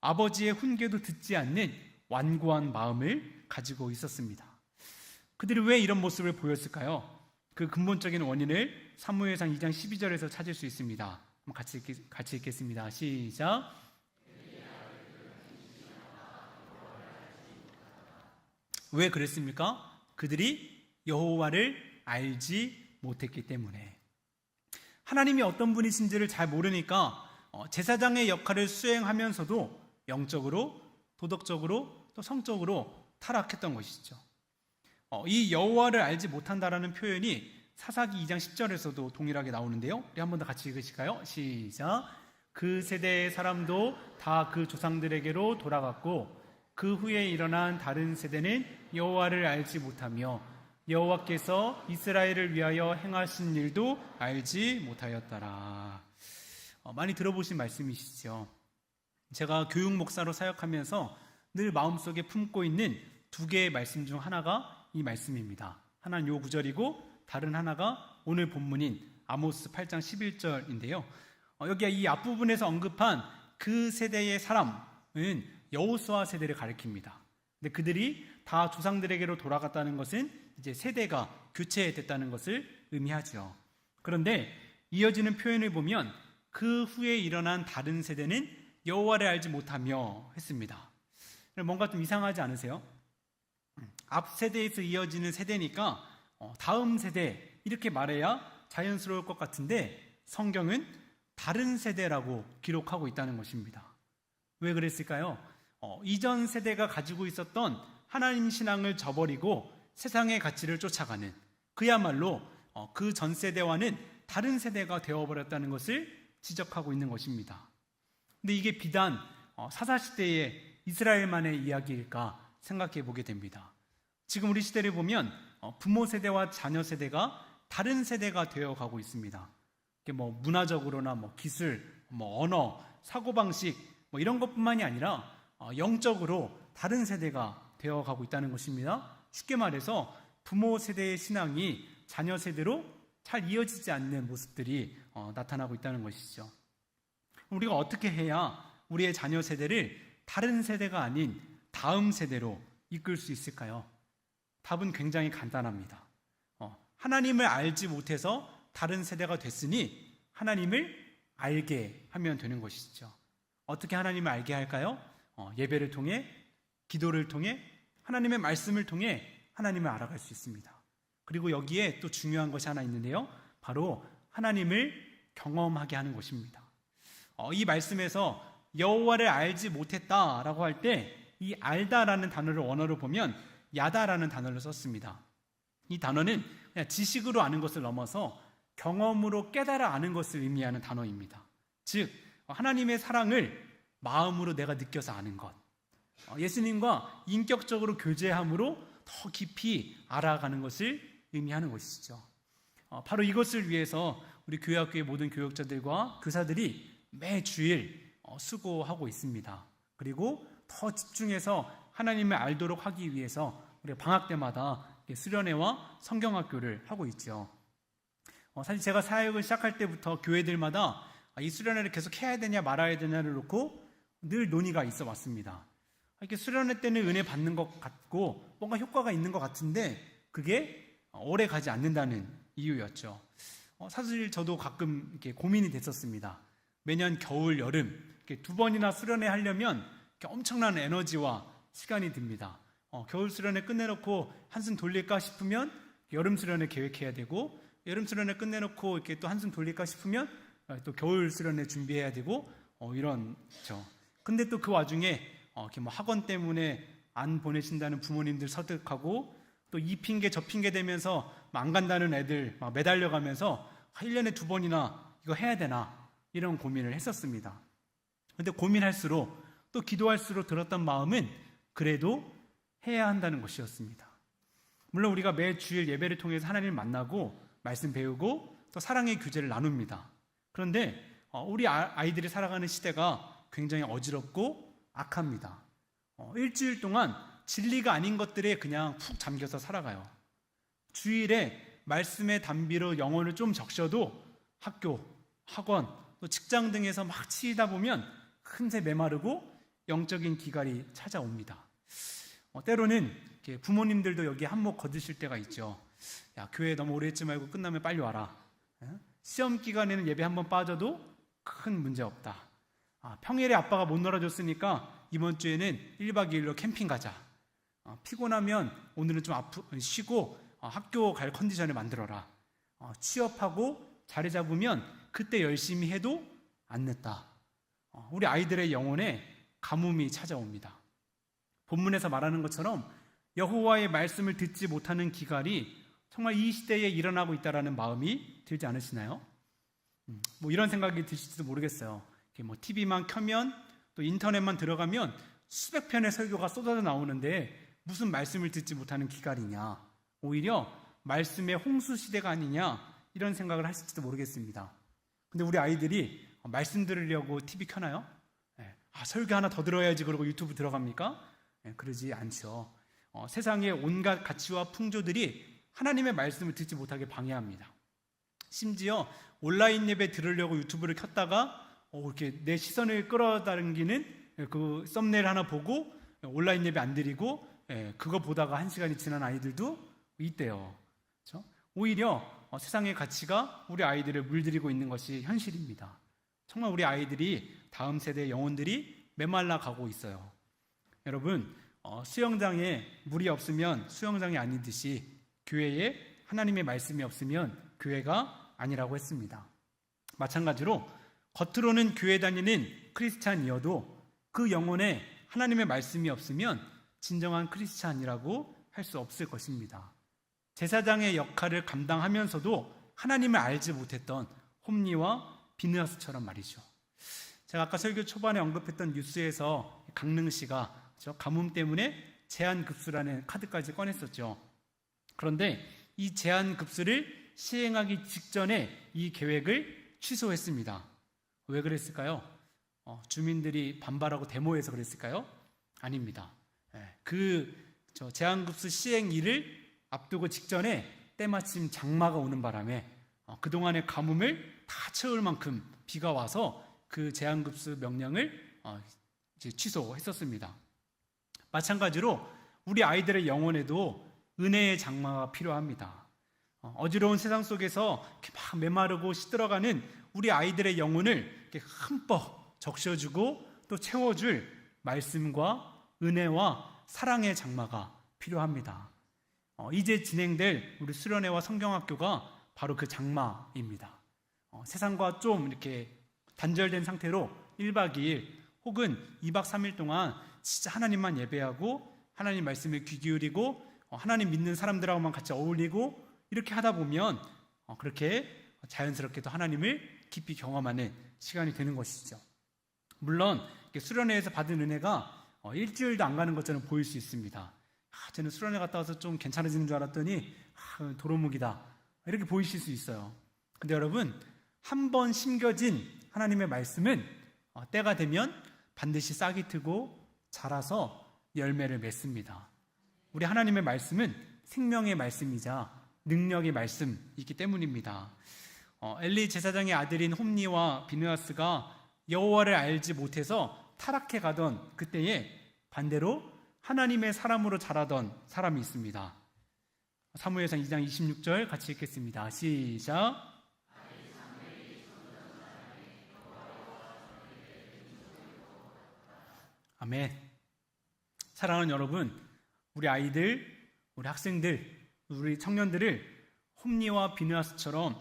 아버지의 훈계도 듣지 않는 완고한 마음을 가지고 있었습니다. 그들이 왜 이런 모습을 보였을까요? 그 근본적인 원인을 사무엘상 2장 12절에서 찾을 수 있습니다. 같이 읽겠습니다. 시작. 왜 그랬습니까? 그들이 여호와를 알지 못했기 때문에. 하나님이 어떤 분이신지를 잘 모르니까 제사장의 역할을 수행하면서도 영적으로, 도덕적으로, 또 성적으로 타락했던 것이죠. 이 여호와를 알지 못한다라는 표현이 사사기 2장 10절에서도 동일하게 나오는데요. 우리 한 번 더 같이 읽으실까요? 시작. 그 세대의 사람도 다 그 조상들에게로 돌아갔고 그 후에 일어난 다른 세대는 여호와를 알지 못하며 여호와께서 이스라엘을 위하여 행하신 일도 알지 못하였더라. 많이 들어보신 말씀이시죠. 제가 교육 목사로 사역하면서 늘 마음속에 품고 있는 두 개의 말씀 중 하나가 이 말씀입니다. 하나는 요 구절이고 다른 하나가 오늘 본문인 아모스 8장 11절인데요. 여기 이 앞부분에서 언급한 그 세대의 사람은 여호수아 세대를 가리킵니다. 근데 그들이 다 조상들에게로 돌아갔다는 것은 이제 세대가 교체됐다는 것을 의미하죠. 그런데 이어지는 표현을 보면 그 후에 일어난 다른 세대는 여호와를 알지 못하며 했습니다. 뭔가 좀 이상하지 않으세요? 앞 세대에서 이어지는 세대니까 다음 세대 이렇게 말해야 자연스러울 것 같은데 성경은 다른 세대라고 기록하고 있다는 것입니다. 왜 그랬을까요? 이전 세대가 가지고 있었던 하나님 신앙을 저버리고 세상의 가치를 쫓아가는, 그야말로 그 전 세대와는 다른 세대가 되어버렸다는 것을 지적하고 있는 것입니다. 근데 이게 비단 사사시대의 이스라엘만의 이야기일까 생각해 보게 됩니다. 지금 우리 시대를 보면 부모 세대와 자녀 세대가 다른 세대가 되어가고 있습니다. 이게 문화적으로나 기술, 언어, 사고방식 이런 것뿐만이 아니라 영적으로 다른 세대가 되어가고 있다는 것입니다. 쉽게 말해서 부모 세대의 신앙이 자녀 세대로 잘 이어지지 않는 모습들이 나타나고 있다는 것이죠. 우리가 어떻게 해야 우리의 자녀 세대를 다른 세대가 아닌 다음 세대로 이끌 수 있을까요? 답은 굉장히 간단합니다. 하나님을 알지 못해서 다른 세대가 됐으니 하나님을 알게 하면 되는 것이죠. 어떻게 하나님을 알게 할까요? 예배를 통해, 기도를 통해, 하나님의 말씀을 통해 하나님을 알아갈 수 있습니다. 그리고 여기에 또 중요한 것이 하나 있는데요. 바로 하나님을 경험하게 하는 것입니다. 이 말씀에서 여호와를 알지 못했다라고 할 때 이 알다라는 단어를 원어로 보면 야다라는 단어를 썼습니다. 이 단어는 그냥 지식으로 아는 것을 넘어서 경험으로 깨달아 아는 것을 의미하는 단어입니다. 즉 하나님의 사랑을 마음으로 내가 느껴서 아는 것, 예수님과 인격적으로 교제함으로 더 깊이 알아가는 것을 의미하는 것이죠. 바로 이것을 위해서 우리 교회학교의 모든 교역자들과 교사들이 매 주일 수고하고 있습니다. 그리고 더 집중해서 하나님을 알도록 하기 위해서 우리가 방학 때마다 수련회와 성경학교를 하고 있죠. 사실 제가 사역을 시작할 때부터 교회들마다 이 수련회를 계속 해야 되냐 말아야 되냐를 놓고 늘 논의가 있어 왔습니다. 이렇게 수련회 때는 은혜 받는 것 같고 뭔가 효과가 있는 것 같은데 그게 오래 가지 않는다는 이유였죠. 사실 저도 가끔 이렇게 고민이 됐었습니다. 매년 겨울, 여름 이렇게 2번이나 수련회 하려면 이렇게 엄청난 에너지와 시간이 듭니다. 겨울 수련회 끝내놓고 한숨 돌릴까 싶으면 여름 수련회 계획해야 되고, 여름 수련회 끝내놓고 이렇게 또 한숨 돌릴까 싶으면 또 겨울 수련회 준비해야 되고 이런죠. 근데 또 그 와중에 이렇게 학원 때문에 안 보내신다는 부모님들 설득하고 또 이 핑계 저 핑계 대면서 안 간다는 애들 막 매달려가면서 1년에 2번이나 이거 해야 되나 이런 고민을 했었습니다. 근데 고민할수록 또 기도할수록 들었던 마음은 그래도 해야 한다는 것이었습니다. 물론 우리가 매 주일 예배를 통해서 하나님을 만나고 말씀 배우고 또 사랑의 교제를 나눕니다. 그런데 우리 아이들이 살아가는 시대가 굉장히 어지럽고 악합니다. 일주일 동안 진리가 아닌 것들에 그냥 푹 잠겨서 살아가요. 주일에 말씀의 단비로 영혼을 좀 적셔도 학교, 학원, 또 직장 등에서 막 치이다 보면 금세 메마르고 영적인 기갈이 찾아옵니다. 때로는 이렇게 부모님들도 여기 한몫 거두실 때가 있죠. 야, 교회 너무 오래 있지 말고 끝나면 빨리 와라. 시험 기간에는 예배 한번 빠져도 큰 문제 없다. 평일에 아빠가 못 놀아줬으니까 이번 주에는 1박 2일로 캠핑 가자. 피곤하면 오늘은 좀 쉬고 학교 갈 컨디션을 만들어라. 취업하고 자리 잡으면 그때 열심히 해도 안 늦다. 우리 아이들의 영혼에 가뭄이 찾아옵니다. 본문에서 말하는 것처럼 여호와의 말씀을 듣지 못하는 기갈이 정말 이 시대에 일어나고 있다는 마음이 들지 않으시나요? 이런 생각이 드실지도 모르겠어요. TV만 켜면 또 인터넷만 들어가면 수백 편의 설교가 쏟아져 나오는데 무슨 말씀을 듣지 못하는 기갈이냐, 오히려 말씀의 홍수 시대가 아니냐 이런 생각을 하실지도 모르겠습니다. 근데 우리 아이들이 말씀 들으려고 TV 켜나요? 설교 하나 더 들어야지 그러고 유튜브 들어갑니까? 그러지 않죠. 세상의 온갖 가치와 풍조들이 하나님의 말씀을 듣지 못하게 방해합니다. 심지어 온라인 예배 들으려고 유튜브를 켰다가 이렇게 내 시선을 끌어당기는 그 썸네일 하나 보고 온라인 예배 안 드리고 그거 보다가 1시간이 지난 아이들도 있대요. 그렇죠? 오히려 세상의 가치가 우리 아이들을 물들이고 있는 것이 현실입니다. 정말 우리 아이들이 다음 세대의 영혼들이 메말라 가고 있어요. 여러분, 수영장에 물이 없으면 수영장이 아니듯이 교회에 하나님의 말씀이 없으면 교회가 아니라고 했습니다. 마찬가지로 겉으로는 교회 다니는 크리스찬이어도 그 영혼에 하나님의 말씀이 없으면 진정한 크리스찬이라고 할 수 없을 것입니다. 제사장의 역할을 감당하면서도 하나님을 알지 못했던 홈리와 비느하스처럼 말이죠. 제가 아까 설교 초반에 언급했던 뉴스에서 강릉시가 가뭄 때문에 제한급수라는 카드까지 꺼냈었죠. 그런데 이 제한급수를 시행하기 직전에 이 계획을 취소했습니다. 왜 그랬을까요? 주민들이 반발하고 데모해서 그랬을까요? 아닙니다. 제한급수 시행일을 앞두고 직전에 때마침 장마가 오는 바람에 그동안의 가뭄을 다 채울 만큼 비가 와서 그 제한급수 명령을 이제 취소했었습니다. 마찬가지로 우리 아이들의 영혼에도 은혜의 장마가 필요합니다. 어지러운 세상 속에서 이렇게 막 메마르고 시들어가는 우리 아이들의 영혼을 이렇게 흠뻑 적셔주고 또 채워줄 말씀과 은혜와 사랑의 장마가 필요합니다. 이제 진행될 우리 수련회와 성경학교가 바로 그 장마입니다. 세상과 좀 이렇게 단절된 상태로 1박 2일 혹은 2박 3일 동안 진짜 하나님만 예배하고 하나님 말씀에 귀 기울이고 하나님 믿는 사람들하고만 같이 어울리고 이렇게 하다 보면 그렇게 자연스럽게도 하나님을 깊이 경험하는 시간이 되는 것이죠. 물론 수련회에서 받은 은혜가 일주일도 안 가는 것처럼 보일 수 있습니다. 저는 수련회 갔다 와서 좀 괜찮아지는 줄 알았더니 도루묵이다 이렇게 보이실 수 있어요. 근데 여러분, 한 번 심겨진 하나님의 말씀은 때가 되면 반드시 싹이 트고 자라서 열매를 맺습니다. 우리 하나님의 말씀은 생명의 말씀이자 능력의 말씀이기 때문입니다. 엘리 제사장의 아들인 홈리와 비느하스가 여호와를 알지 못해서 타락해 가던 그때에 반대로 하나님의 사람으로 자라던 사람이 있습니다. 사무엘상 2장 26절 같이 읽겠습니다. 시작. 아멘. 사랑하는 여러분, 우리 아이들, 우리 학생들, 우리 청년들을 홈리와 비느하스처럼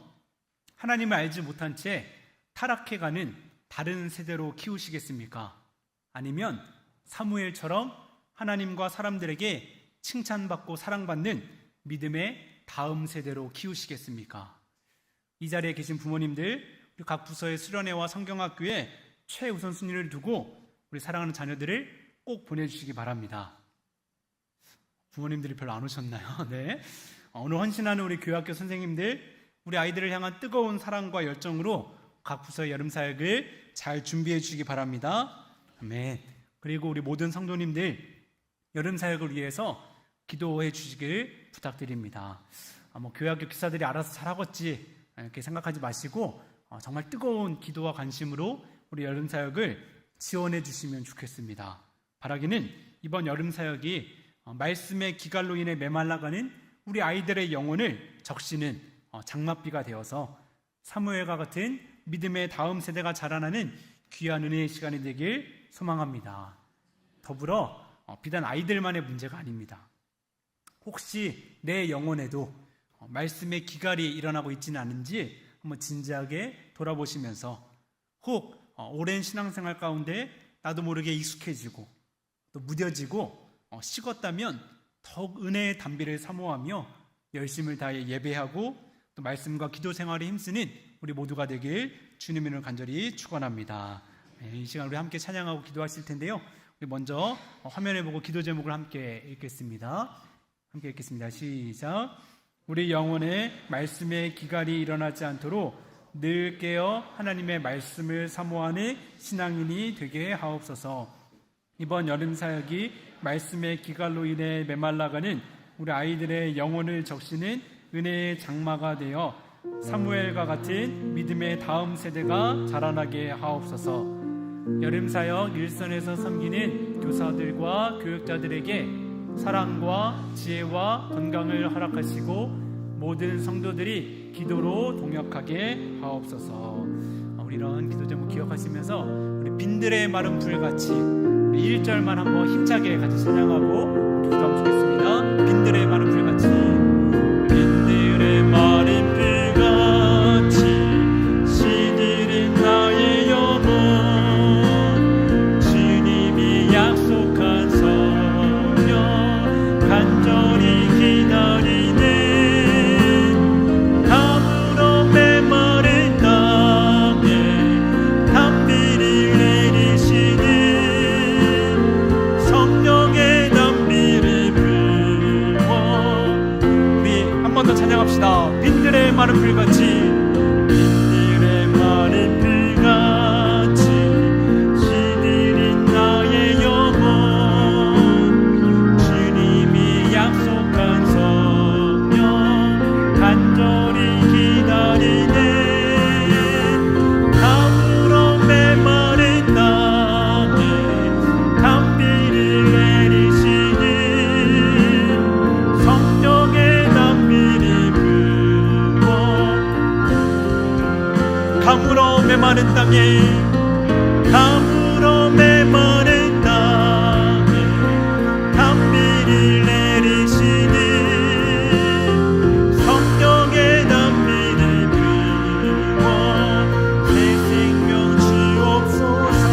하나님을 알지 못한 채 타락해가는 다른 세대로 키우시겠습니까? 아니면 사무엘처럼 하나님과 사람들에게 칭찬받고 사랑받는 믿음의 다음 세대로 키우시겠습니까? 이 자리에 계신 부모님들, 각 부서의 수련회와 성경학교에 최우선 순위를 두고 우리 사랑하는 자녀들을 꼭 보내주시기 바랍니다. 부모님들이 별로 안 오셨나요? 네. 오늘 헌신하는 우리 교학교 선생님들, 우리 아이들을 향한 뜨거운 사랑과 열정으로 각 부서의 여름 사역을 잘 준비해 주시기 바랍니다. 아멘. 그리고 우리 모든 성도님들 여름 사역을 위해서 기도해 주시길 부탁드립니다. 교학교 기사들이 알아서 잘하겠지 이렇게 생각하지 마시고 정말 뜨거운 기도와 관심으로 우리 여름 사역을 지원해 주시면 좋겠습니다. 바라기는 이번 여름 사역이 말씀의 기갈로 인해 메말라가는 우리 아이들의 영혼을 적시는 장맛비가 되어서 사무엘과 같은 믿음의 다음 세대가 자라나는 귀한 은혜의 시간이 되길 소망합니다. 더불어 비단 아이들만의 문제가 아닙니다. 혹시 내 영혼에도 말씀의 기갈이 일어나고 있지는 않은지 한번 진지하게 돌아보시면서 혹 오랜 신앙생활 가운데 나도 모르게 익숙해지고 또 무뎌지고 식었다면 더욱 은혜의 담비를 사모하며 열심을 다해 예배하고 또 말씀과 기도 생활에 힘쓰는 우리 모두가 되길 주님의 이름으로 간절히 축원합니다. 이 시간 우리 함께 찬양하고 기도하실 텐데요. 우리 먼저 화면에 보고 기도 제목을 함께 읽겠습니다. 함께 읽겠습니다. 시작. 우리 영혼에 말씀의 기갈이 일어나지 않도록 늘 깨어 하나님의 말씀을 사모하는 신앙인이 되게 하옵소서. 이번 여름 사역이 말씀의 기갈로 인해 메말라가는 우리 아이들의 영혼을 적시는 은혜의 장마가 되어 사무엘과 같은 믿음의 다음 세대가 자라나게 하옵소서. 여름 사역 일선에서 섬기는 교사들과 교육자들에게 사랑과 지혜와 건강을 허락하시고 모든 성도들이 기도로 동역하게 하옵소서. 우리 이런 기도 제목 기억하시면서 우리 빈들의 마른 불같이 우리 1절만 한번 힘차게 같이 찬양하고 기도하면 좋겠습니다. 빈들의 마른 불같이, 빈들의 마른 불같이 시들은 나의 메마른 땅에 담으로 메마른 땅에 단비를 내리시니 성령의 단비를 부어 새 생명 주옵소서.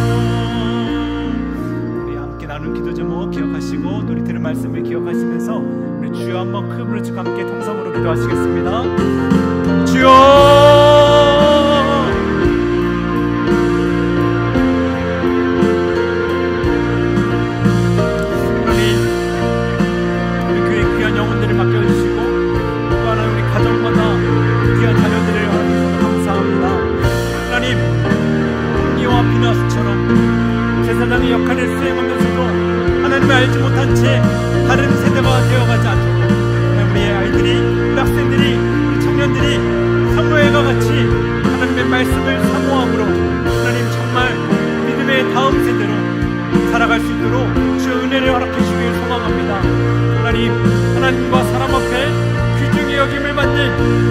우리 함께 나눈 기도 제목 기억하시고 또 우리 들은 말씀을 기억하시면서 우리 주여 한번 큰 부르짖고 함께 통성으로 기도하시겠습니다. 주여 세상의 역할을 수행하면서도 하나님을 알지 못한 채 다른 세대가 되어가지 않도록 우리의 아이들이, 우리 학생들이, 우리 청년들이 사무엘과 같이 하나님의 말씀을 사모함으로 하나님 정말 믿음의 다음 세대로 살아갈 수 있도록 주의 은혜를 허락해 주시길 소망합니다. 하나님과 사람 앞에 귀중히 여김을 받는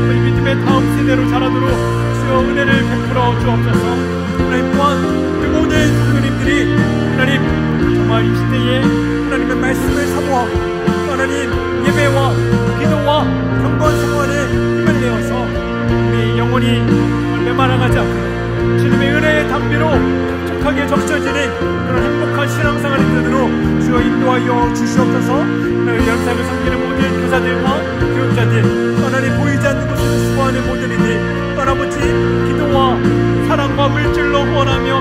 우리 믿음의 다음 세대로 자라도록 주의 은혜를 베풀어 주옵소서. 하나님 또한 모든 성도님들이 하나님 정말 이 시대에 하나님의 말씀을 사모하고 하나님 예배와 기도와 경건 생활에 힘을 내어서 우리 영혼이 메말라가지 않고 주님의 은혜의 담비로 촉촉하게 적셔지는 그런 행복한 신앙생활이 되도록 주여 인도하여 주시옵소서. 연상을 섬기는 모든 교사들과 교육자들 하나님 보이지 않는 곳에서 수고하는 모든 이들 아버지 기도와 사랑과 물질로 원하며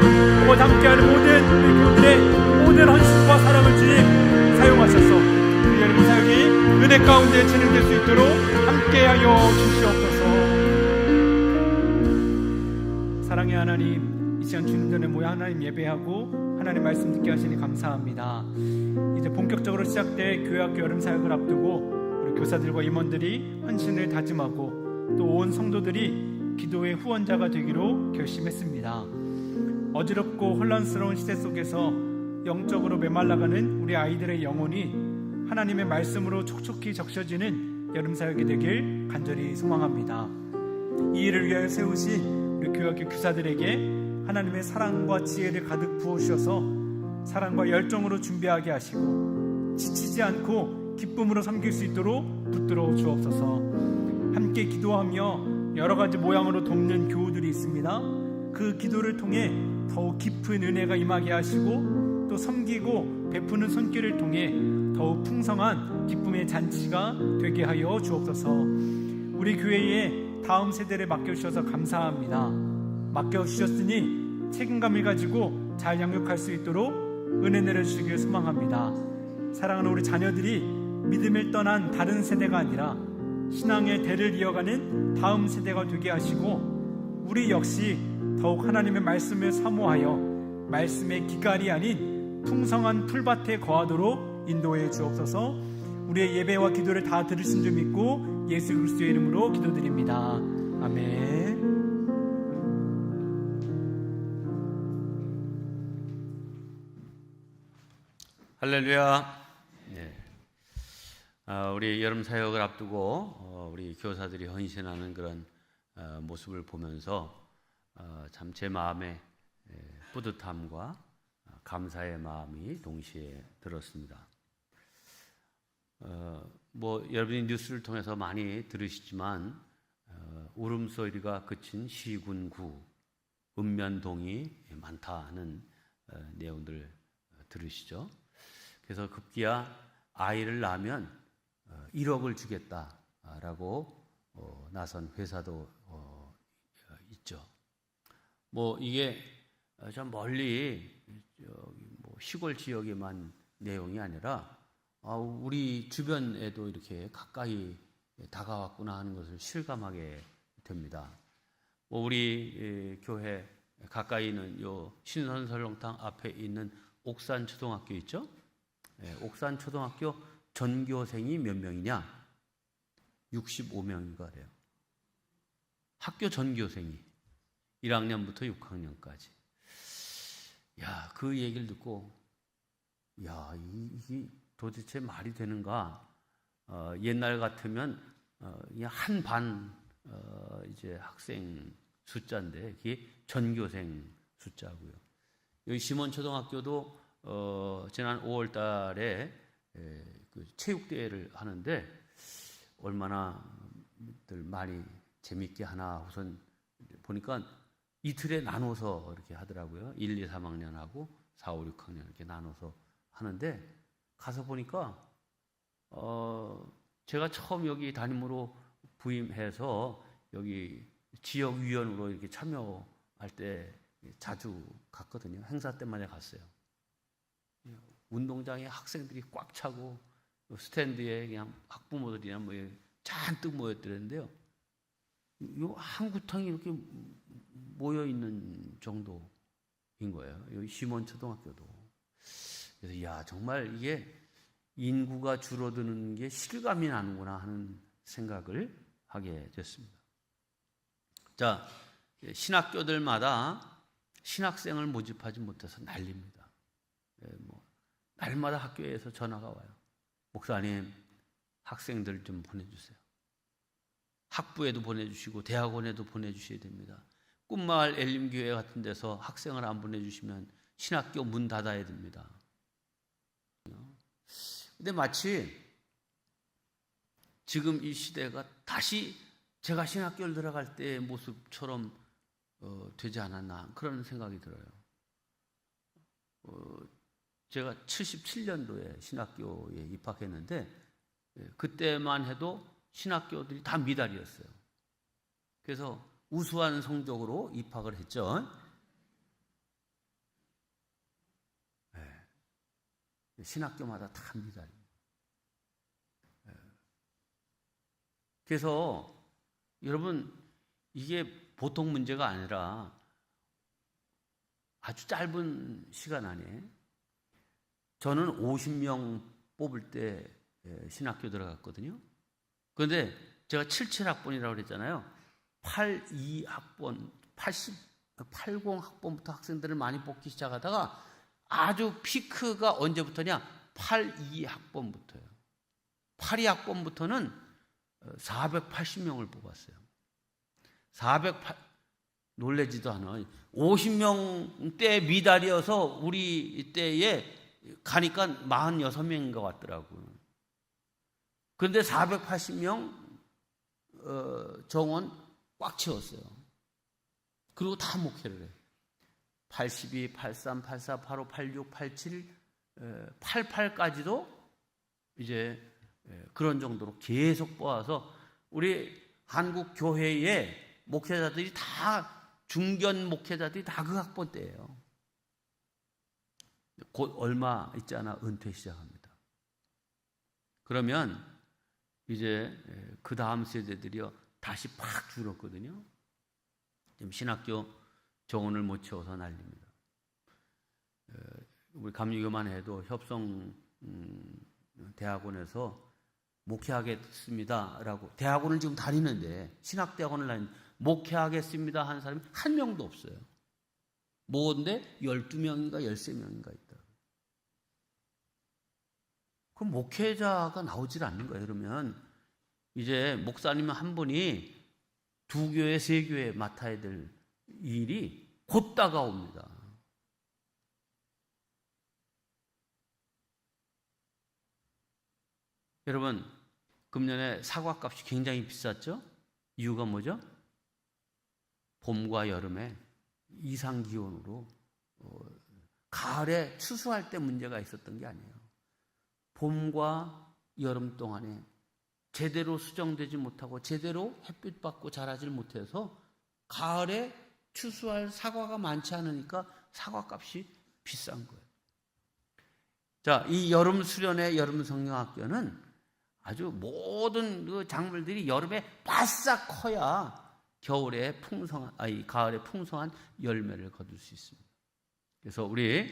함께하는 모든 우리 교우들의 모든 헌신과 사랑을 주님 사용하셔서 우리 여러분 사역이 은혜 가운데 진행될 수 있도록 함께하여 주시옵소서. 사랑의 하나님, 이 시간 주님 전에 모여 하나님 예배하고 하나님 말씀 듣게 하시니 감사합니다. 이제 본격적으로 시작될 교회학교 여름 사역을 앞두고 우리 교사들과 임원들이 헌신을 다짐하고 또 온 성도들이 기도의 후원자가 되기로 결심했습니다. 어지럽고 혼란스러운 시대 속에서 영적으로 메말라가는 우리 아이들의 영혼이 하나님의 말씀으로 촉촉히 적셔지는 여름 사역이 되길 간절히 소망합니다. 이 일을 위하여 세우신 우리 교회학교 교사들에게 하나님의 사랑과 지혜를 가득 부어주셔서 사랑과 열정으로 준비하게 하시고 지치지 않고 기쁨으로 섬길 수 있도록 붙들어 주옵소서. 함께 기도하며 여러 가지 모양으로 돕는 교우들이 있습니다. 그 기도를 통해 더욱 깊은 은혜가 임하게 하시고 또 섬기고 베푸는 손길을 통해 더욱 풍성한 기쁨의 잔치가 되게 하여 주옵소서. 우리 교회에 다음 세대를 맡겨주셔서 감사합니다. 맡겨주셨으니 책임감을 가지고 잘 양육할 수 있도록 은혜 내려주시길 소망합니다. 사랑하는 우리 자녀들이 믿음을 떠난 다른 세대가 아니라 신앙의 대를 이어가는 다음 세대가 되게 하시고 우리 역시 더욱 하나님의 말씀을 사모하여 말씀의 기갈이 아닌 풍성한 풀밭에 거하도록 인도해 주옵소서. 우리의 예배와 기도를 다 들으신 줄 믿고 예수 그리스도의 이름으로 기도드립니다. 아멘.
할렐루야. 네. 우리 여름 사역을 앞두고 우리 교사들이 헌신하는 그런 모습을 보면서 참 제 마음에 뿌듯함과 감사의 마음이 동시에 들었습니다. 여러분이 뉴스를 통해서 많이 들으시지만 울음소리가 그친 시군구 읍면동이 많다는 내용들 들으시죠? 그래서 급기야 아이를 낳으면 1억을 주겠다라고 나선 회사도 있죠. 이게 좀 멀리 시골 지역에만 내용이 아니라 우리 주변에도 이렇게 가까이 다가왔구나 하는 것을 실감하게 됩니다. 우리 교회 가까이 있는 요 신선설렁탕 앞에 있는 옥산 초등학교 있죠? 옥산 초등학교 전교생이 몇 명이냐? 65명인가 그래요. 학교 전교생이 1학년부터 6학년까지. 그 얘기를 듣고 이게 도대체 말이 되는가? 옛날 같으면 한 반 이제 학생 숫자인데 그게 전교생 숫자고요. 여기 시몬 초등학교도 지난 5월 달에 그 체육대회를 하는데 얼마나들 많이 재밌게 하나 우선 보니까 이틀에 나눠서 이렇게 하더라고요. 1, 2, 3학년하고 4, 5, 6학년 이렇게 나눠서 하는데 가서 보니까 제가 처음 여기 담임으로 부임해서 여기 지역위원으로 이렇게 참여할 때 자주 갔거든요. 행사 때마다 갔어요. 운동장에 학생들이 꽉 차고 스탠드에 그냥 학부모들이나 뭐 잔뜩 모였더랬는데요. 요 한 구탕이 이렇게 모여 있는 정도인 거예요. 여기 시몬 초등학교도. 그래서 야 정말 이게 인구가 줄어드는 게 실감이 나는구나 하는 생각을 하게 됐습니다. 자, 신학교들마다 신학생을 모집하지 못해서 난립니다. 날마다 학교에서 전화가 와요. 목사님, 학생들 좀 보내주세요. 학부에도 보내주시고 대학원에도 보내주셔야 됩니다. 꿈마을 엘림교회 같은 데서 학생을 안 보내주시면 신학교 문 닫아야 됩니다. 근데 마치 지금 이 시대가 다시 제가 신학교를 들어갈 때의 모습처럼 되지 않았나 그런 생각이 들어요. 제가 77년도에 신학교에 입학했는데 그때만 해도 신학교들이 다 미달이었어요. 그래서 우수한 성적으로 입학을 했죠. 신학교마다 다 미달입니다. 그래서 여러분 이게 보통 문제가 아니라 아주 짧은 시간 안에 저는 50명 뽑을 때 신학교 들어갔거든요. 그런데 제가 77학번이라고 그랬잖아요. 82학번, 80학번부터 학생들을 많이 뽑기 시작하다가 아주 피크가 언제부터냐? 82학번부터요. 82학번부터는 480명을 뽑았어요. 놀래지도 않아요. 50명대 미달이어서 우리 때에 가니까 46명인 것 같더라고요. 그런데 480명 정원 꽉 채웠어요. 그리고 다 목회를 해요. 82, 83, 84, 85, 86, 87, 88까지도 이제 그런 정도로 계속 뽑아서 우리 한국 교회의 목회자들이 다 중견 목회자들이 다 그 학번 때예요. 곧 얼마 있지 않아 은퇴 시작합니다. 그러면 이제 그 다음 세대들이요 다시 팍 줄었거든요. 지금 신학교 정원을 못 채워서 난립니다. 우리 감리교만 해도 협성 대학원에서 목회하겠습니다라고 대학원을 지금 다니는데 신학대학원을 다니는데 목회하겠습니다 하는 사람이 한 명도 없어요. 뭐인데 12명인가 13명인가 있다. 그럼 목회자가 나오질 않는 거예요. 그러면 이제 목사님 한 분이 2교회, 3교회 맡아야 될 일이 곧 다가옵니다. 여러분, 금년에 사과값이 굉장히 비쌌죠? 이유가 뭐죠? 봄과 여름에 이상기온으로 가을에 추수할 때 문제가 있었던 게 아니에요. 봄과 여름 동안에 제대로 수정되지 못하고 제대로 햇빛 받고 자라질 못해서 가을에 추수할 사과가 많지 않으니까 사과값이 비싼 거예요. 자, 이 여름 수련회 여름 성경학교는 아주 모든 그 작물들이 여름에 바싹 커야 가을에 풍성한 열매를 거둘 수 있습니다. 그래서 우리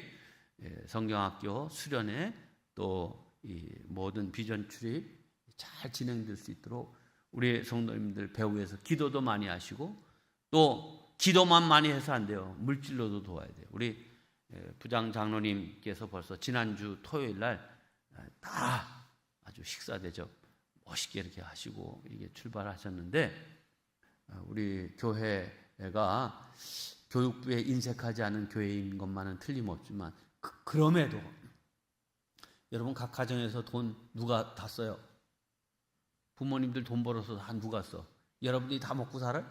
성경학교 수련회 또 이 모든 비전 출입 잘 진행될 수 있도록 우리 성도님들 배후에서 기도도 많이 하시고 또 기도만 많이 해서 안 돼요. 물질로도 도와야 돼요. 우리 부장 장로님께서 벌써 지난주 토요일 날 다 아주 식사 대접 멋있게 이렇게 하시고 이게 출발하셨는데 우리 교회 교회가 교육부에 인색하지 않은 교회인 것만은 틀림없지만 그럼에도 여러분 각 가정에서 돈 누가 다 써요? 부모님들 돈 벌어서 다 누가 써? 여러분이 다 먹고 살아요?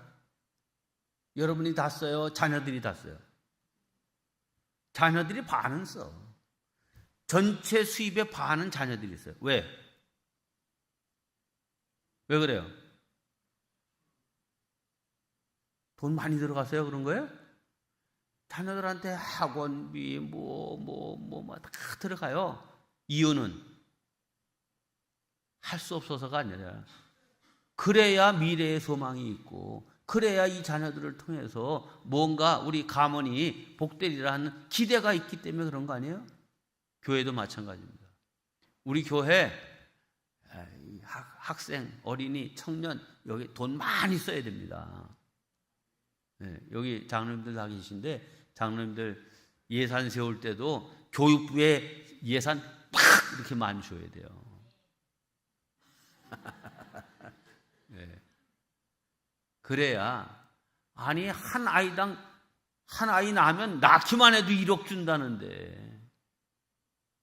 여러분이 다 써요? 자녀들이 다 써요? 자녀들이 반은 써. 전체 수입의 반은 자녀들이 써요. 왜? 왜 그래요? 돈 많이 들어갔어요? 그런 거예요? 자녀들한테 학원비 다 들어가요. 이유는 할 수 없어서가 아니라 그래야 미래의 소망이 있고 그래야 이 자녀들을 통해서 뭔가 우리 가문이 복되리라는 기대가 있기 때문에 그런 거 아니에요? 교회도 마찬가지입니다. 우리 교회 학생, 어린이, 청년 여기 돈 많이 써야 됩니다. 네, 여기 장로님들 다 계신데 장로님들 예산 세울 때도 교육부에 예산 팍 이렇게 많이 줘야 돼요. 네. 그래야 아니 한 아이 낳으면 낳기만 해도 1억 준다는데.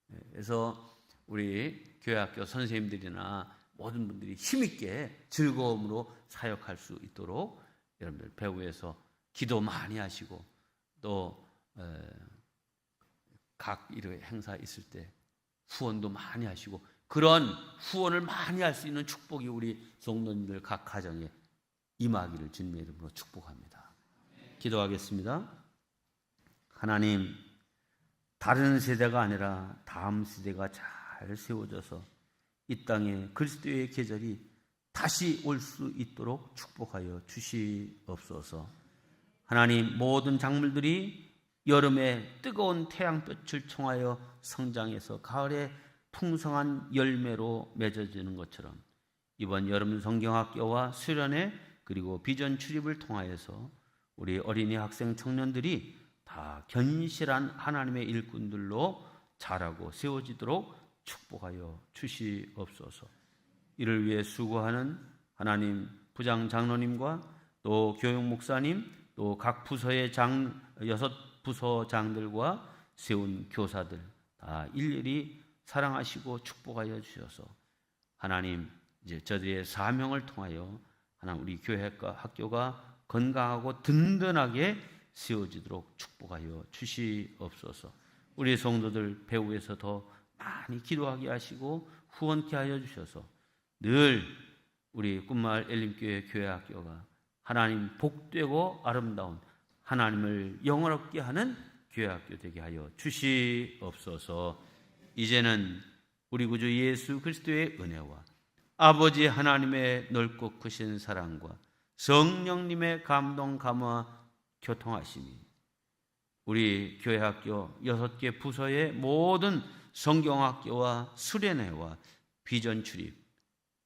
네, 그래서 우리 교회학교 선생님들이나 모든 분들이 힘있게 즐거움으로 사역할 수 있도록 여러분들 배후에서 기도 많이 하시고 또 각 이런 행사 있을 때 후원도 많이 하시고 그런 후원을 많이 할 수 있는 축복이 우리 성도님들 각 가정에 임하기를 주님의 이름으로 축복합니다. 기도하겠습니다. 하나님, 다른 세대가 아니라 다음 세대가 잘 세워져서 이 땅에 그리스도의 계절이 다시 올 수 있도록 축복하여 주시옵소서. 하나님, 모든 작물들이 여름에 뜨거운 태양볕을 청하여 성장해서 가을에 풍성한 열매로 맺어지는 것처럼 이번 여름 성경학교와 수련회 그리고 비전 출입을 통하여서 우리 어린이 학생 청년들이 다 견실한 하나님의 일꾼들로 자라고 세워지도록 축복하여 주시옵소서. 이를 위해 수고하는 하나님 부장 장로님과 또 교육 목사님 또 각 부서의 6부서장들과 세운 교사들 다 일일이 사랑하시고 축복하여 주셔서 하나님 이제 저들의 사명을 통하여 하나님 우리 교회과 학교가 건강하고 든든하게 세워지도록 축복하여 주시옵소서. 우리 성도들 배후에서 더 많이 기도하게 하시고 후원케 하여 주셔서 늘 우리 꿈마을 엘림교회 교회학교가 하나님 복되고 아름다운 하나님을 영원롭게 하는 교회학교 되게 하여 주시옵소서. 이제는 우리 구주 예수 그리스도의 은혜와 아버지 하나님의 넓고 크신 사랑과 성령님의 감동 감화 교통하심이 우리 교회학교 6개 부서의 모든 성경학교와 수련회와 비전 출입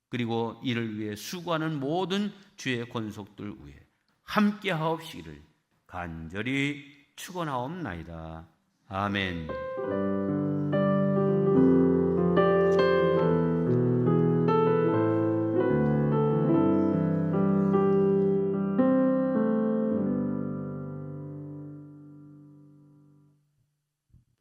그리고 이를 위해 수고하는 모든 주의 권속들 위해 함께 하옵시기를 간절히 축원하옵나이다. 아멘.